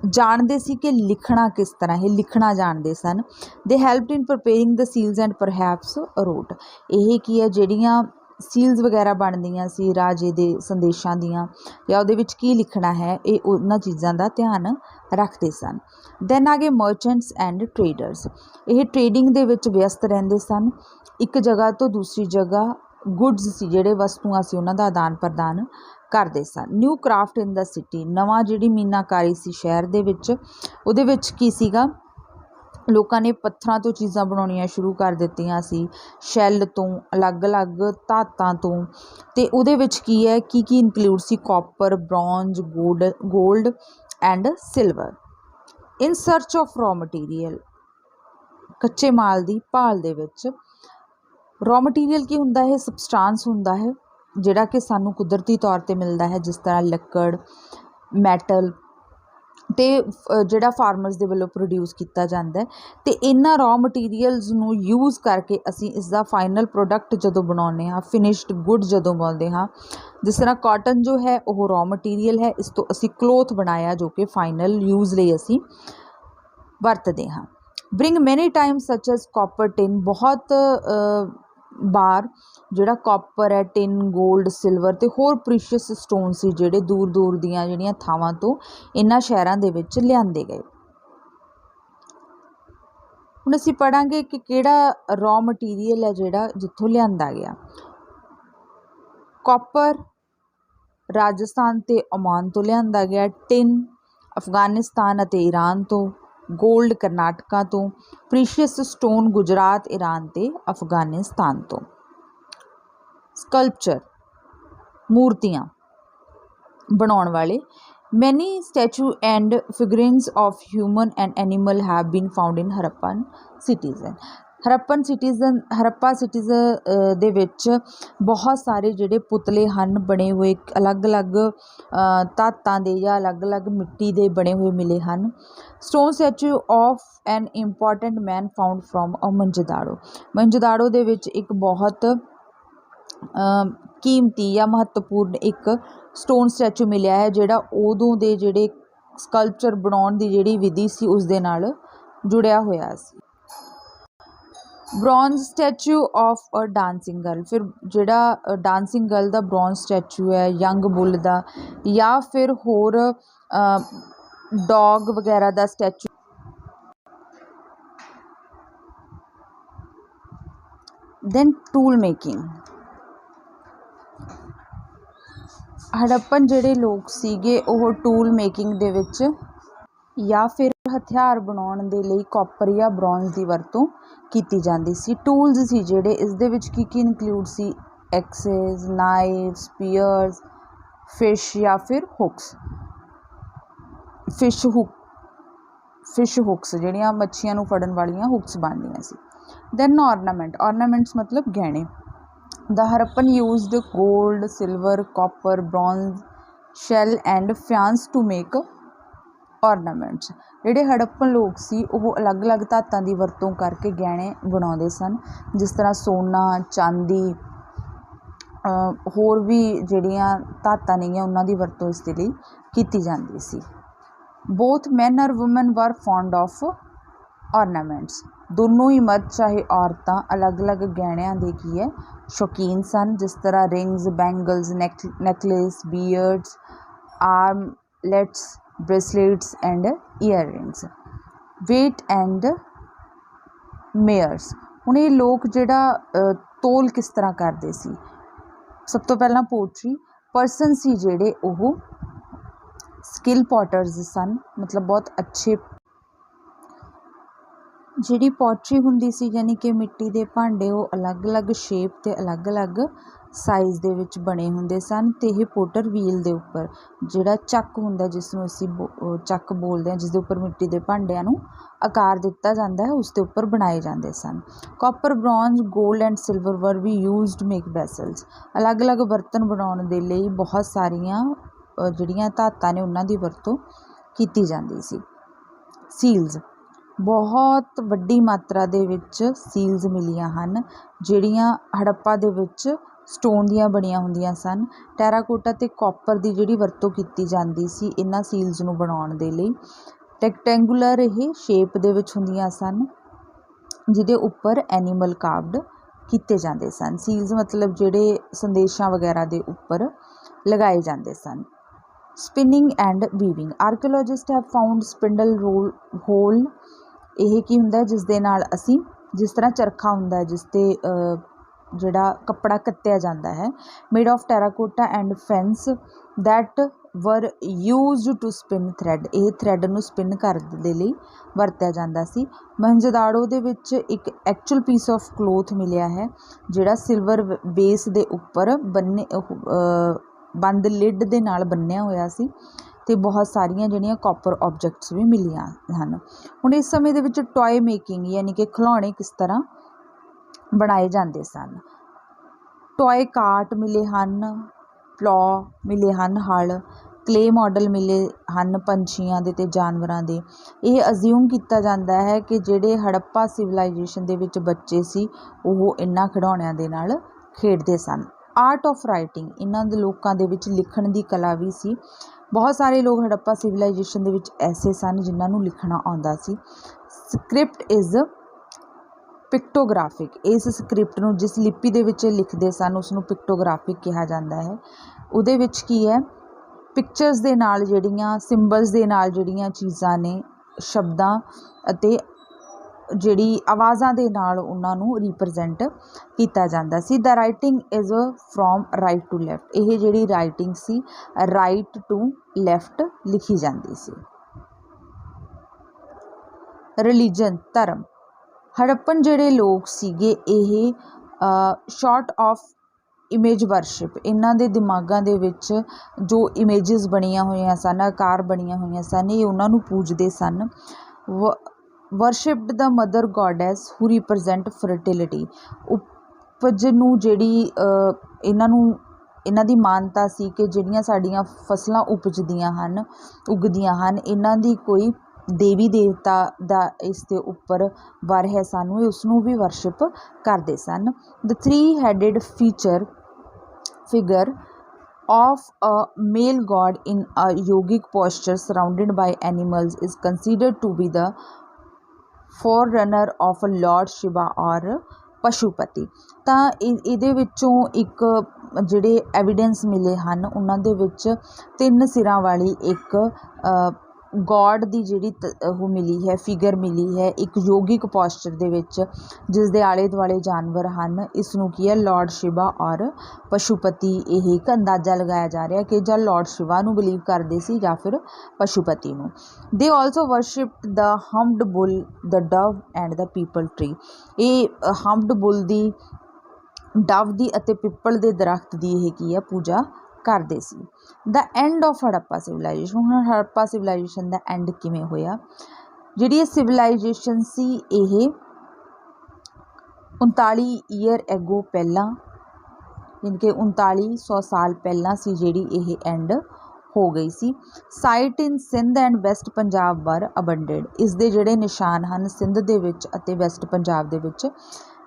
ਜਾਣਦੇ ਸੀ ਕਿ ਲਿਖਣਾ ਕਿਸ ਤਰ੍ਹਾਂ, ਇਹ ਲਿਖਣਾ ਜਾਣਦੇ ਸਨ। They helped in preparing the seals and perhaps wrote. ਇਹ ਕੀ ਹੈ ਜਿਹੜੀਆਂ ਸੀਲਸ ਵਗੈਰਾ ਬਣਦੀਆਂ ਸੀ ਰਾਜੇ ਦੇ ਸੰਦੇਸ਼ਾਂ ਦੀਆਂ ਜਾਂ ਉਹਦੇ ਵਿੱਚ ਕੀ ਲਿਖਣਾ ਹੈ, ਇਹ ਉਹਨਾਂ ਚੀਜ਼ਾਂ ਦਾ ਧਿਆਨ ਰੱਖਦੇ ਸਨ। ਦੈਨ ਆ ਗਏ ਮਰਚੈਂਟਸ ਐਂਡ ਟਰੇਡਰਸ। ਇਹ ਟਰੇਡਿੰਗ ਦੇ ਵਿੱਚ ਵਿਅਸਤ ਰਹਿੰਦੇ ਸਨ। ਇੱਕ ਜਗ੍ਹਾ ਤੋਂ ਦੂਸਰੀ ਜਗ੍ਹਾ ਗੁੱਡਸ ਸੀ ਜਿਹੜੇ ਵਸਤੂਆਂ ਸੀ ਉਹਨਾਂ ਦਾ ਆਦਾਨ ਪ੍ਰਦਾਨ ਕਰਦੇ ਸਨ। ਨਿਊ ਕਰਾਫਟ ਇਨ ਦਾ ਸਿਟੀ, ਨਵਾਂ ਜਿਹੜੀ ਮੀਨਾਕਾਰੀ ਸੀ ਸ਼ਹਿਰ ਦੇ ਵਿੱਚ, ਉਹਦੇ ਵਿੱਚ ਕੀ ਸੀਗਾ, ਲੋਕਾਂ ਨੇ ਪੱਥਰਾਂ ਤੋਂ ਚੀਜ਼ਾਂ ਬਣਾਉਣੀਆਂ ਸ਼ੁਰੂ ਕਰ ਦਿੱਤੀਆਂ ਸੀ, ਸ਼ੈੱਲ ਤੋਂ, ਅਲੱਗ ਅਲੱਗ ਧਾਤਾਂ ਤੋਂ। ਅਤੇ ਉਹਦੇ ਵਿੱਚ ਕੀ ਹੈ ਕੀ ਇਨਕਲੂਡ ਸੀ, copper, bronze, gold and silver. In search of raw material, ਕੱਚੇ ਮਾਲ ਦੀ ਭਾਲ ਦੇ ਵਿੱਚ। ਰॉ ਮਟੀਰੀਅਲ ਕੀ ਹੁੰਦਾ ਹੈ, ਸਬਸਟਾਂਸ ਹੁੰਦਾ ਹੈ ਜਿਹੜਾ ਕਿ ਸਾਨੂੰ ਕੁਦਰਤੀ ਤੌਰ 'ਤੇ ਮਿਲਦਾ ਹੈ, ਜਿਸ ਤਰ੍ਹਾਂ ਲੱਕੜ, ਮੈਟਲ ਅਤੇ ਜਿਹੜਾ ਫਾਰਮਰਸ ਦੇ ਵੱਲੋਂ ਪ੍ਰੋਡਿਊਸ ਕੀਤਾ ਜਾਂਦਾ ਹੈ। ਅਤੇ ਇਹਨਾਂ ਰॉ ਮਟੀਰੀਅਲਸ ਨੂੰ ਯੂਜ਼ ਕਰਕੇ ਅਸੀਂ ਇਸਦਾ ਫਾਈਨਲ ਪ੍ਰੋਡਕਟ ਜਦੋਂ ਬਣਾਉਂਦੇ ਹਾਂ, ਫਿਨਿਸ਼ਡ ਗੁੱਡ ਜਦੋਂ ਬਣਾਉਂਦੇ ਹਾਂ, ਜਿਸ ਤਰ੍ਹਾਂ ਕਾਟਨ ਜੋ ਹੈ ਉਹ ਰॉ ਮਟੀਰੀਅਲ ਹੈ, ਇਸ ਤੋਂ ਅਸੀਂ ਕਲੋਥ ਬਣਾਇਆ ਜੋ ਕਿ ਫਾਈਨਲ ਯੂਜ਼ ਲਈ ਅਸੀਂ ਵਰਤਦੇ ਹਾਂ। ਬ੍ਰਿੰਗ ਮੈਨੀ ਟਾਈਮ ਸੱਚ ਐਜ਼ ਕਾਪਰ, ਟਿਨ, ਬਹੁਤ ਬਾਰ ਜਿਹੜਾ ਕਾਪਰ ਹੈ, ਟਿਨ, ਗੋਲਡ, ਸਿਲਵਰ ਅਤੇ ਹੋਰ ਪ੍ਰੀਸ਼ੀਅਸ ਸਟੋਨ ਸੀ ਜਿਹੜੇ ਦੂਰ ਦੀਆਂ ਜਿਹੜੀਆਂ ਥਾਵਾਂ ਤੋਂ ਇਹਨਾਂ ਸ਼ਹਿਰਾਂ ਦੇ ਵਿੱਚ ਲਿਆਂਦੇ ਗਏ। ਹੁਣ ਅਸੀਂ ਪੜ੍ਹਾਂਗੇ ਕਿ ਕਿਹੜਾ ਰॉ ਮਟੀਰੀਅਲ ਹੈ ਜਿਹੜਾ ਜਿੱਥੋਂ ਲਿਆਂਦਾ ਗਿਆ। ਕਾਪਰ ਰਾਜਸਥਾਨ ਅਤੇ ਓਮਾਨ ਤੋਂ ਲਿਆਂਦਾ ਗਿਆ, ਟਿਨ ਅਫਗਾਨਿਸਤਾਨ ਅਤੇ ਈਰਾਨ ਤੋਂ, ਗੋਲਡ ਕਰਨਾਟਕਾ ਤੋਂ, ਪ੍ਰੀਸ਼ੀਅਸ ਸਟੋਨ ਗੁਜਰਾਤ, ਈਰਾਨ ਅਤੇ ਅਫਗਾਨਿਸਤਾਨ ਤੋਂ। ਸਕਲਪਚਰ, ਮੂਰਤੀਆਂ ਬਣਾਉਣ ਵਾਲੇ। Many statue and figurines of human and animal have been found in Harappan citizen. Harappa cities ਦੇ ਵਿੱਚ ਬਹੁਤ ਸਾਰੇ ਜਿਹੜੇ ਪੁਤਲੇ ਹਨ ਬਣੇ ਹੋਏ, ਅਲੱਗ ਅਲੱਗ ਧਾਤਾਂ ਦੇ ਜਾਂ ਅਲੱਗ ਅਲੱਗ ਮਿੱਟੀ ਦੇ ਬਣੇ ਹੋਏ ਮਿਲੇ ਹਨ। Stone statue of an important man found from Mohenjodaro. Mohenjodaro ਦੇ ਵਿੱਚ ਇੱਕ ਬਹੁਤ ਕੀਮਤੀ ਜਾਂ ਮਹੱਤਵਪੂਰਨ ਇੱਕ ਸਟੋਨ ਸਟੈਚੂ ਮਿਲਿਆ ਹੈ ਜਿਹੜਾ ਉਦੋਂ ਦੇ ਜਿਹੜੇ ਸਕਲਪਚਰ ਬਣਾਉਣ ਦੀ ਜਿਹੜੀ ਵਿਧੀ ਸੀ ਉਸ ਦੇ ਨਾਲ ਜੁੜਿਆ ਹੋਇਆ ਸੀ। Bronze statue of a dancing girl, ਫਿਰ ਜਿਹੜਾ ਡਾਂਸਿੰਗ ਗਰਲ ਦਾ ਬ੍ਰੌਂਜ ਸਟੈਚੂ ਹੈ, ਯੰਗ ਬੁੱਲ ਦਾ, ਜਾਂ ਫਿਰ ਹੋਰ ਡੌਗ ਵਗੈਰਾ ਦਾ statue. Then tool making, Harappan ਜਿਹੜੇ ਲੋਕ ਸੀਗੇ ਉਹ ਟੂਲ ਮੇਕਿੰਗ ਦੇ ਵਿੱਚ ਜਾਂ ਫਿਰ ਹਥਿਆਰ ਬਣਾਉਣ ਦੇ ਲਈ ਕਾਪਰ ਜਾਂ ਬ੍ਰੌਂਜ ਦੀ ਵਰਤੋਂ ਕੀਤੀ ਜਾਂਦੀ ਸੀ। ਟੂਲਸ ਸੀ ਜਿਹੜੇ, ਇਸ ਦੇ ਵਿੱਚ ਕੀ ਇਨਕਲੂਡ ਸੀ, ਐਕਸਿਸ, ਨਾਈਫ, ਸਪੀਅਰਸ, ਫਿਸ਼ ਜਾਂ ਫਿਰ ਹੁਕਸ। ਫਿਸ਼ ਹੁਕਸ ਜਿਹੜੀਆਂ ਮੱਛੀਆਂ ਨੂੰ ਫੜਨ ਵਾਲੀਆਂ ਹੁਕਸ ਬਣਦੀਆਂ ਸੀ। ਦੈਨ ਆਰਨਾਮੈਂਟਸ ਮਤਲਬ ਗਹਿਣੇ। The Harappan used gold, silver, copper, bronze, shell and faience to make ornaments. ਜਿਹੜੇ ਹੜੱਪਨ ਲੋਕ ਸੀ ਉਹ ਅਲੱਗ ਅਲੱਗ ਧਾਤਾਂ ਦੀ ਵਰਤੋਂ ਕਰਕੇ ਗਹਿਣੇ ਬਣਾਉਂਦੇ ਸਨ, ਜਿਸ ਤਰ੍ਹਾਂ ਸੋਨਾ, ਚਾਂਦੀ, ਹੋਰ ਵੀ ਜਿਹੜੀਆਂ ਧਾਤਾਂ ਨੇਗੀਆਂ ਉਹਨਾਂ ਦੀ ਵਰਤੋਂ ਇਸ ਦੇ ਲਈ ਕੀਤੀ ਜਾਂਦੀ ਸੀ। बोथ मैन और women were fond of ornaments. दोनों ही मर्द चाहे औरतां अलग अलग गहणिਆਂ ਦੇ ਕੀ ਹੈ ਸ਼ੌਕੀਨ ਸਨ, जिस तरह rings, bangles, necklace, beads, armlets, bracelets and earrings. Weight and measures. ਹੁਣ ਇਹ ਲੋਕ ਜਿਹੜਾ ਤੋਲ ਕਿਸ ਤਰ੍ਹਾਂ ਕਰਦੇ ਸੀ? ਸਭ ਤੋਂ ਪਹਿਲਾਂ ਪੋਟਰੀ ਪਰਸਨ ਸੀ ਜਿਹੜੇ ਉਹ ਸਕਿੱਲ ਪੋਟਰਸ ਸਨ, ਮਤਲਬ ਬਹੁਤ ਅੱਛੇ। ਜਿਹੜੀ ਪੋਟਰੀ ਹੁੰਦੀ ਸੀ ਯਾਨੀ ਕਿ ਮਿੱਟੀ ਦੇ ਭਾਂਡੇ, ਉਹ ਅਲੱਗ-ਅਲੱਗ ਸ਼ੇਪ ਅਤੇ ਅਲੱਗ-ਅਲੱਗ ਸਾਈਜ਼ ਦੇ ਵਿੱਚ ਬਣੇ ਹੁੰਦੇ ਸਨ ਅਤੇ ਇਹ ਪੋਟਰ ਵੀਲ ਦੇ ਉੱਪਰ ਜਿਹੜਾ ਚੱਕ ਹੁੰਦਾ, ਜਿਸ ਨੂੰ ਅਸੀਂ ਚੱਕ ਬੋਲਦੇ ਹਾਂ, ਜਿਸ ਦੇ ਉੱਪਰ ਮਿੱਟੀ ਦੇ ਭਾਂਡਿਆਂ ਨੂੰ ਆਕਾਰ ਦਿੱਤਾ ਜਾਂਦਾ ਹੈ, ਉਸ ਦੇ ਉੱਪਰ ਬਣਾਏ ਜਾਂਦੇ ਸਨ। Copper, bronze, gold and silver were ਵੀ ਯੂਜ਼ਡ ਮੇਕ ਵੈਸਲਸ। ਅਲੱਗ-ਅਲੱਗ ਬਰਤਨ ਬਣਾਉਣ ਦੇ ਲਈ ਬਹੁਤ ਸਾਰੀਆਂ ਜਿਹੜੀਆਂ ਧਾਤਾਂ ਨੇ ਉਹਨਾਂ ਦੀ ਵਰਤੋਂ ਕੀਤੀ ਜਾਂਦੀ ਸੀ। ਸੀਲਸ, ਬਹੁਤ ਵੱਡੀ ਮਾਤਰਾ ਦੇ ਵਿੱਚ ਸੀਲਸ ਮਿਲੀਆਂ ਹਨ, ਜਿਹੜੀਆਂ ਹੜੱਪਾ ਦੇ ਵਿੱਚ ਸਟੋਨ ਦੀਆਂ ਬਣੀਆਂ ਹੁੰਦੀਆਂ ਸਨ। ਟੈਰਾਕੋਟਾ ਅਤੇ ਕਾਪਰ ਦੀ ਜਿਹੜੀ ਵਰਤੋਂ ਕੀਤੀ ਜਾਂਦੀ ਸੀ ਇਹਨਾਂ ਸੀਲਸ ਨੂੰ ਬਣਾਉਣ ਦੇ ਲਈ। ਰੈਕਟੈਂਗੂਲਰ ਇਹ ਸ਼ੇਪ ਦੇ ਵਿੱਚ ਹੁੰਦੀਆਂ ਸਨ, ਜਿਹਦੇ ਉੱਪਰ ਐਨੀਮਲ ਕਾਵਡ ਕੀਤੇ ਜਾਂਦੇ ਸਨ। ਸੀਲਸ ਮਤਲਬ ਜਿਹੜੇ ਸੰਦੇਸ਼ਾਂ ਵਗੈਰਾ ਦੇ ਉੱਪਰ ਲਗਾਏ ਜਾਂਦੇ ਸਨ। Spinning and weaving. Archaeologist have found spindle whorl. ਇਹ ਕੀ ਹੁੰਦਾ, ਜਿਸ ਦੇ ਨਾਲ ਅਸੀਂ, ਜਿਸ ਤਰ੍ਹਾਂ ਚਰਖਾ ਹੁੰਦਾ ਹੈ ਜਿਸ 'ਤੇ ਜਿਹੜਾ ਕੱਪੜਾ ਕੱਤਿਆ ਜਾਂਦਾ ਹੈ, made of terracotta and fence that ਵਰ ਯੂਜ਼ਡ ਟੂ ਸਪਿਨ ਥਰੈਡ। ਇਹ ਥਰੈਡ ਨੂੰ ਸਪਿਨ ਕਰਨ ਦੇ ਲਈ ਵਰਤਿਆ ਜਾਂਦਾ ਸੀ। ਮਹੰਜੋਦਾੜੋ ਦੇ ਵਿੱਚ ਇੱਕ ਐਕਚੁਅਲ ਪੀਸ ਆਫ ਕਲੋਥ ਮਿਲਿਆ ਹੈ, ਜਿਹੜਾ ਸਿਲਵਰ ਬੇਸ ਦੇ ਉੱਪਰ ਬੰਦ ਲਿਡ ਦੇ ਨਾਲ ਬੰਨਿਆ ਹੋਇਆ ਸੀ ਅਤੇ ਬਹੁਤ ਸਾਰੀਆਂ ਜਿਹੜੀਆਂ ਕਾਪਰ ਆਬਜੈਕਟਸ ਵੀ ਮਿਲੀਆਂ ਹਨ। ਹੁਣ ਇਸ ਸਮੇਂ ਦੇ ਵਿੱਚ ਟੋਏ ਮੇਕਿੰਗ ਯਾਨੀ ਕਿ ਖਿਡੌਣੇ ਕਿਸ ਤਰ੍ਹਾਂ ਬਣਾਏ ਜਾਂਦੇ ਸਨ। ਟੋਏ ਕਾਰਟ ਮਿਲੇ ਹਨ, ਪਲੋ ਮਿਲੇ ਹਨ, ਹਲ, ਕਲੇ ਮਾਡਲ ਮਿਲੇ ਹਨ ਪੰਛੀਆਂ ਦੇ ਅਤੇ ਜਾਨਵਰਾਂ ਦੇ। ਇਹ ਅਜ਼ਿਊਮ ਕੀਤਾ ਜਾਂਦਾ ਹੈ ਕਿ ਜਿਹੜੇ ਹੜੱਪਾ ਸਿਵਲਾਈਜੇਸ਼ਨ ਦੇ ਵਿੱਚ ਬੱਚੇ ਸੀ ਉਹ ਇਹਨਾਂ ਖਿਡੌਣਿਆਂ ਦੇ ਨਾਲ ਖੇਡਦੇ ਸਨ। Art of writing. ਇਹਨਾਂ ਦੇ ਲੋਕਾਂ ਦੇ ਵਿੱਚ ਲਿਖਣ ਦੀ ਕਲਾ ਵੀ ਸੀ। ਬਹੁਤ ਸਾਰੇ ਲੋਕ ਹੜੱਪਾ ਸਿਵਲਾਈਜੇਸ਼ਨ ਦੇ ਵਿੱਚ ਐਸੇ ਸਨ ਜਿਨ੍ਹਾਂ ਨੂੰ ਲਿਖਣਾ ਆਉਂਦਾ ਸੀ। Script is ਪਿਕਟੋਗ੍ਰਾਫਿਕ। ਇਸ ਸਕ੍ਰਿਪਟ ਨੂੰ, ਜਿਸ ਲਿਪੀ ਦੇ ਵਿੱਚ ਲਿਖਦੇ ਸਨ, ਉਸ ਨੂੰ ਪਿਕਟੋਗ੍ਰਾਫਿਕ ਕਿਹਾ ਜਾਂਦਾ ਹੈ। ਉਹਦੇ ਵਿੱਚ ਕੀ ਹੈ, ਪਿਕਚਰਸ ਦੇ ਨਾਲ ਜਿਹੜੀਆਂ, ਸਿੰਬਲਸ ਦੇ ਨਾਲ ਜਿਹੜੀਆਂ ਚੀਜ਼ਾਂ ਨੇ, ਸ਼ਬਦਾਂ ਅਤੇ ਜਿਹੜੀ ਆਵਾਜ਼ਾਂ ਦੇ ਨਾਲ ਉਹਨਾਂ ਨੂੰ ਰੀਪ੍ਰਜੈਂਟ ਕੀਤਾ ਜਾਂਦਾ ਸੀ। The writing is from right to left. ਇਹ ਜਿਹੜੀ ਰਾਈਟਿੰਗ ਸੀ ਰਾਈਟ ਟੂ ਲੈਫਟ ਲਿਖੀ ਜਾਂਦੀ ਸੀ। ਰਿਲੀਜਨ, ਧਰਮ। ਹੜੱਪਨ ਜਿਹੜੇ ਲੋਕ ਸੀਗੇ ਇਹ ਸ਼ਾਰਟ ਆਫ ਇਮੇਜ ਵਰਸ਼ਿਪ। ਇਹਨਾਂ ਦੇ ਦਿਮਾਗਾਂ ਦੇ ਵਿੱਚ ਜੋ ਇਮੇਜਿਸ ਬਣੀਆਂ ਹੋਈਆਂ ਸਨ, ਆਕਾਰ ਬਣੀਆਂ ਹੋਈਆਂ ਸਨ, ਇਹ ਉਹਨਾਂ ਨੂੰ ਪੂਜਦੇ ਸਨ। ਵਰਸ਼ਿਪਡ ਦਾ ਮਦਰ ਗੋਡੈਸ ਹੂ ਰਿਪ੍ਰਜੈਂਟ ਫਰਟੀਲਿਟੀ। ਉਪਜ ਨੂੰ ਜਿਹੜੀ ਇਹਨਾਂ ਦੀ ਮਾਨਤਾ ਸੀ ਕਿ ਜਿਹੜੀਆਂ ਸਾਡੀਆਂ ਫਸਲਾਂ ਉੱਗਦੀਆਂ ਹਨ, ਇਹਨਾਂ ਦੀ ਕੋਈ ਦੇਵੀ ਦੇਵਤਾ ਦਾ ਇਸ ਦੇ ਉੱਪਰ ਵਰ ਹੈ ਸਾਨੂੰ, ਉਸ ਨੂੰ ਵੀ ਵਰਸ਼ਿਪ ਕਰਦੇ ਸਨ। ਦ 3 headed figure of a male god in a yogic posture surrounded by animals is considered to be the forerunner of Lord Shiva or ਪਸ਼ੂਪਤੀ। ਤਾਂ ਇਹਦੇ ਵਿੱਚੋਂ ਇੱਕ ਜਿਹੜੇ ਐਵੀਡੈਂਸ ਮਿਲੇ ਹਨ, ਉਹਨਾਂ ਦੇ ਵਿੱਚ 3 ਸਿਰਾਂ ਵਾਲੀ ਇੱਕ ਗੋਡ ਦੀ ਜਿਹੜੀ ਉਹ ਮਿਲੀ ਹੈ, ਫਿਗਰ ਮਿਲੀ ਹੈ, ਇੱਕ ਯੋਗਿਕ ਪੋਸਚਰ ਦੇ ਵਿੱਚ, ਜਿਸ ਦੇ ਆਲੇ ਦੁਆਲੇ ਜਾਨਵਰ ਹਨ। ਇਸ ਨੂੰ ਕੀ ਹੈ, ਲਾਰਡ ਸ਼ਿਵਾ ਔਰ ਪਸ਼ੂਪਤੀ। ਇਹ ਇੱਕ ਅੰਦਾਜ਼ਾ ਲਗਾਇਆ ਜਾ ਰਿਹਾ ਕਿ ਜਾਂ ਲਾਰਡ ਸ਼ਿਵਾ ਨੂੰ ਬਿਲੀਵ ਕਰਦੇ ਸੀ ਜਾਂ ਫਿਰ ਪਸ਼ੂਪਤੀ ਨੂੰ। They also worshipped the humped bull, the dove and the peepal tree. ਇਹ ਹੰਪਡ ਬੁੱਲ ਦੀ, ਡਵ ਦੀ ਅਤੇ ਪਿੱਪਲ ਦੇ ਦਰਖਤ ਦੀ ਇਹ ਕੀ ਹੈ, ਪੂਜਾ ਕਰਦੇ ਸੀ। The end of Harappa civilisation. ਹੁਣ ਹੜੱਪਾ ਸਿਵਲਾਈਜੇਸ਼ਨ ਦਾ ਐਂਡ ਕਿਵੇਂ ਹੋਇਆ? ਜਿਹੜੀ ਇਹ ਸਿਵਲਾਈਜੇਸ਼ਨ ਸੀ ਇਹ 39 ਈਅਰ ਐਗੋ ਪਹਿਲਾਂ, ਯਾਨੀ ਕਿ 3900 ਸਾਲ ਪਹਿਲਾਂ ਸੀ ਜਿਹੜੀ ਇਹ ਐਂਡ ਹੋ ਗਈ ਸੀ। Site in Sindh and west Punjab were abandoned. ਇਸ ਦੇ ਜਿਹੜੇ ਨਿਸ਼ਾਨ ਹਨ ਸਿੰਧ ਦੇ ਵਿੱਚ ਅਤੇ ਵੈਸਟ ਪੰਜਾਬ ਦੇ ਵਿੱਚ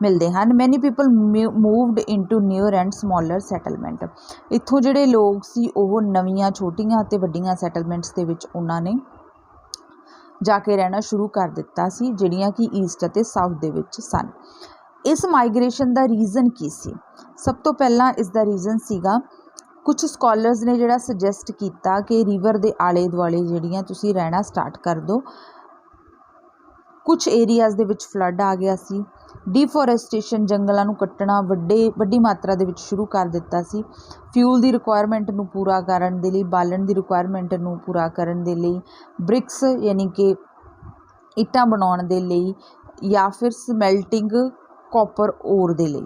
ਮਿਲਦੇ ਹਨ। Many people moved into newer and smaller settlement. ਇੱਥੋਂ ਜਿਹੜੇ ਲੋਕ ਸੀ ਉਹ ਨਵੀਆਂ, ਛੋਟੀਆਂ ਅਤੇ ਵੱਡੀਆਂ ਸੈਟਲਮੈਂਟਸ ਦੇ ਵਿੱਚ ਉਹਨਾਂ ਨੇ जाके रहना शुरू कर दिता सी, जिहड़ियां कि ईस्ट अते साउथ दे विच सन। इस माइग्रेशन का रीज़न की सी? सब तो पहला इसका रीज़न सीगा कुछ स्कॉलर्स ने जिहड़ा सुजैसट किया कि रिवर के आले दुआले जिहड़ियां तुसीं रहना स्टार्ट कर दो। कुछ एरियाज़ दे विच फ्लड आ गया सी। डिफोरेस्टेशन जंगलों नूं कट्टना वड्डी मात्रा दे विच शुरू कर दिता सी। फ्यूल की रिक्वायरमेंट नूं पूरा करन दे लई, बालन की रिक्वायरमेंट नूं पूरा करन दे लई, ब्रिक्स यानी कि इट्टां बनाउण दे लई या फिर समैल्टिंग कॉपर ओर दे लई,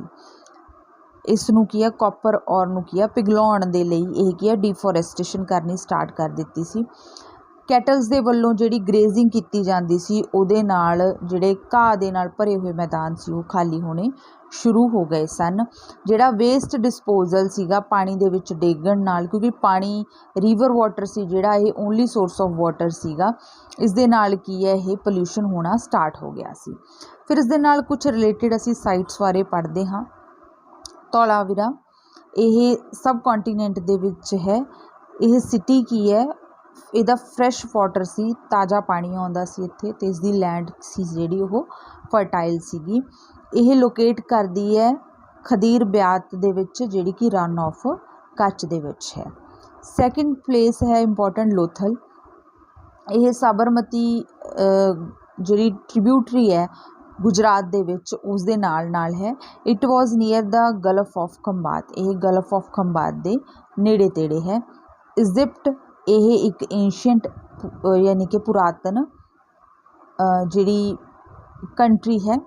इस नूं की है कॉपर और नूं की है पिघलाउण दे लई यह की है डिफोरेस्टेशन करनी स्टार्ट कर दित्ती सी। कैटल्स दे वल्लों जिहड़ी ग्रेजिंग कीती जांदी सी उहदे नाल जिहड़े घाह दे नाल भरे हुए मैदान सी वो खाली होने शुरू हो गए सन। जिहड़ा वेस्ट डिस्पोजल सीगा पानी दे विच डेगण नाल, क्योंकि पानी रिवर वाटर सी जिहड़ा ये ओनली सोर्स ऑफ वाटर सीगा, इस दे नाल की है ये पोल्यूशन होना स्टार्ट हो गया सी। फिर इस दे नाल कुछ रिलेटिड असीं साइट्स बारे पढ़ते हाँ। धौलावीरा ये सब कॉन्टीनेंट दे विच है। यह सिटी की है, ਇਹਦਾ फ्रैश वाटर सी, ताज़ा पानी आउंदा सी इत्थे ते इसदी लैंड सी जिहड़ी ओह फर्टाइल सीगी। ਇਹ लोकेट करदी है खदीर ब्यात दे विच जिहड़ी कि रन ऑफ कच्छ दे विच है। सैकेंड प्लेस है इंपॉर्टेंट लोथल। यह साबरमती जिहड़ी ट्रिब्यूटरी है गुजरात दे विच उस दे नाल है। It was near the gulf of Khambhat, यह गल्फ ऑफ खंबात दे नेड़े तेड़े है। इजिप्ट यह एक एंशियंट यानी कि पुरातन जिहड़ी कंट्री है।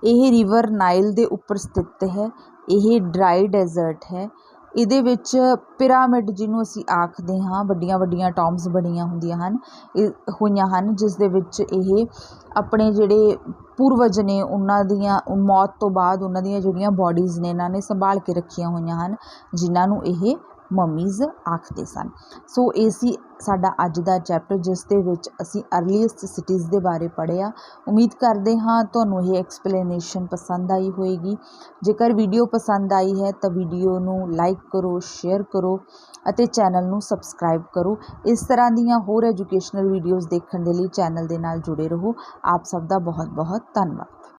यह रिवर नाइल दे उपर स्थित है। यह ड्राई डेजर्ट है। ਇਹਦੇ ਵਿੱਚ पिरामिड जिन्हों असी आखते हाँ ਵੱਡੀਆਂ ਵੱਡੀਆਂ ਟੌਮਸ ਬਣੀਆਂ ਹੁੰਦੀਆਂ ਹਨ ਹੋਈਆਂ ਹਨ, ਜਿਸ ਦੇ ਵਿੱਚ ਇਹ ਆਪਣੇ ਜਿਹੜੇ ਪੂਰਵਜ ਨੇ ਉਹਨਾਂ ਦੀਆਂ ਮੌਤ ਤੋਂ ਬਾਅਦ ਉਹਨਾਂ ਦੀਆਂ ਜਿਹੜੀਆਂ ਬੋਡੀਜ਼ ਨੇ ਇਹਨਾਂ ਨੇ ਸੰਭਾਲ ਕੇ ਰੱਖੀਆਂ ਹੋਈਆਂ ਹਨ, ਜਿਨ੍ਹਾਂ ਨੂੰ ਇਹ ਮਮੀਜ਼ ਆਖਦੇ ਸਨ। ਸੋ ਇਹ ਸੀ ਸਾਡਾ ਅੱਜ ਦਾ ਚੈਪਟਰ, ਜਿਸ ਦੇ ਵਿੱਚ ਅਸੀਂ ਅਰਲੀਐਸਟ ਸਿਟੀਜ਼ ਦੇ ਬਾਰੇ ਪੜ੍ਹਿਆ। ਉਮੀਦ ਕਰਦੇ ਹਾਂ ਤੁਹਾਨੂੰ ਇਹ ਐਕਸਪਲੇਨੇਸ਼ਨ ਪਸੰਦ ਆਈ ਹੋਏਗੀ। ਜੇਕਰ ਵੀਡੀਓ ਪਸੰਦ ਆਈ ਹੈ ਤਾਂ ਵੀਡੀਓ ਨੂੰ ਲਾਈਕ ਕਰੋ, ਸ਼ੇਅਰ ਕਰੋ ਅਤੇ ਚੈਨਲ ਨੂੰ ਸਬਸਕ੍ਰਾਈਬ ਕਰੋ। ਇਸ ਤਰ੍ਹਾਂ ਦੀਆਂ ਹੋਰ ਐਜੂਕੇਸ਼ਨਲ ਵੀਡੀਓਜ਼ ਦੇਖਣ ਦੇ ਲਈ ਚੈਨਲ ਦੇ ਨਾਲ ਜੁੜੇ ਰਹੋ। ਆਪ ਸਭ ਦਾ ਬਹੁਤ ਬਹੁਤ ਧੰਨਵਾਦ।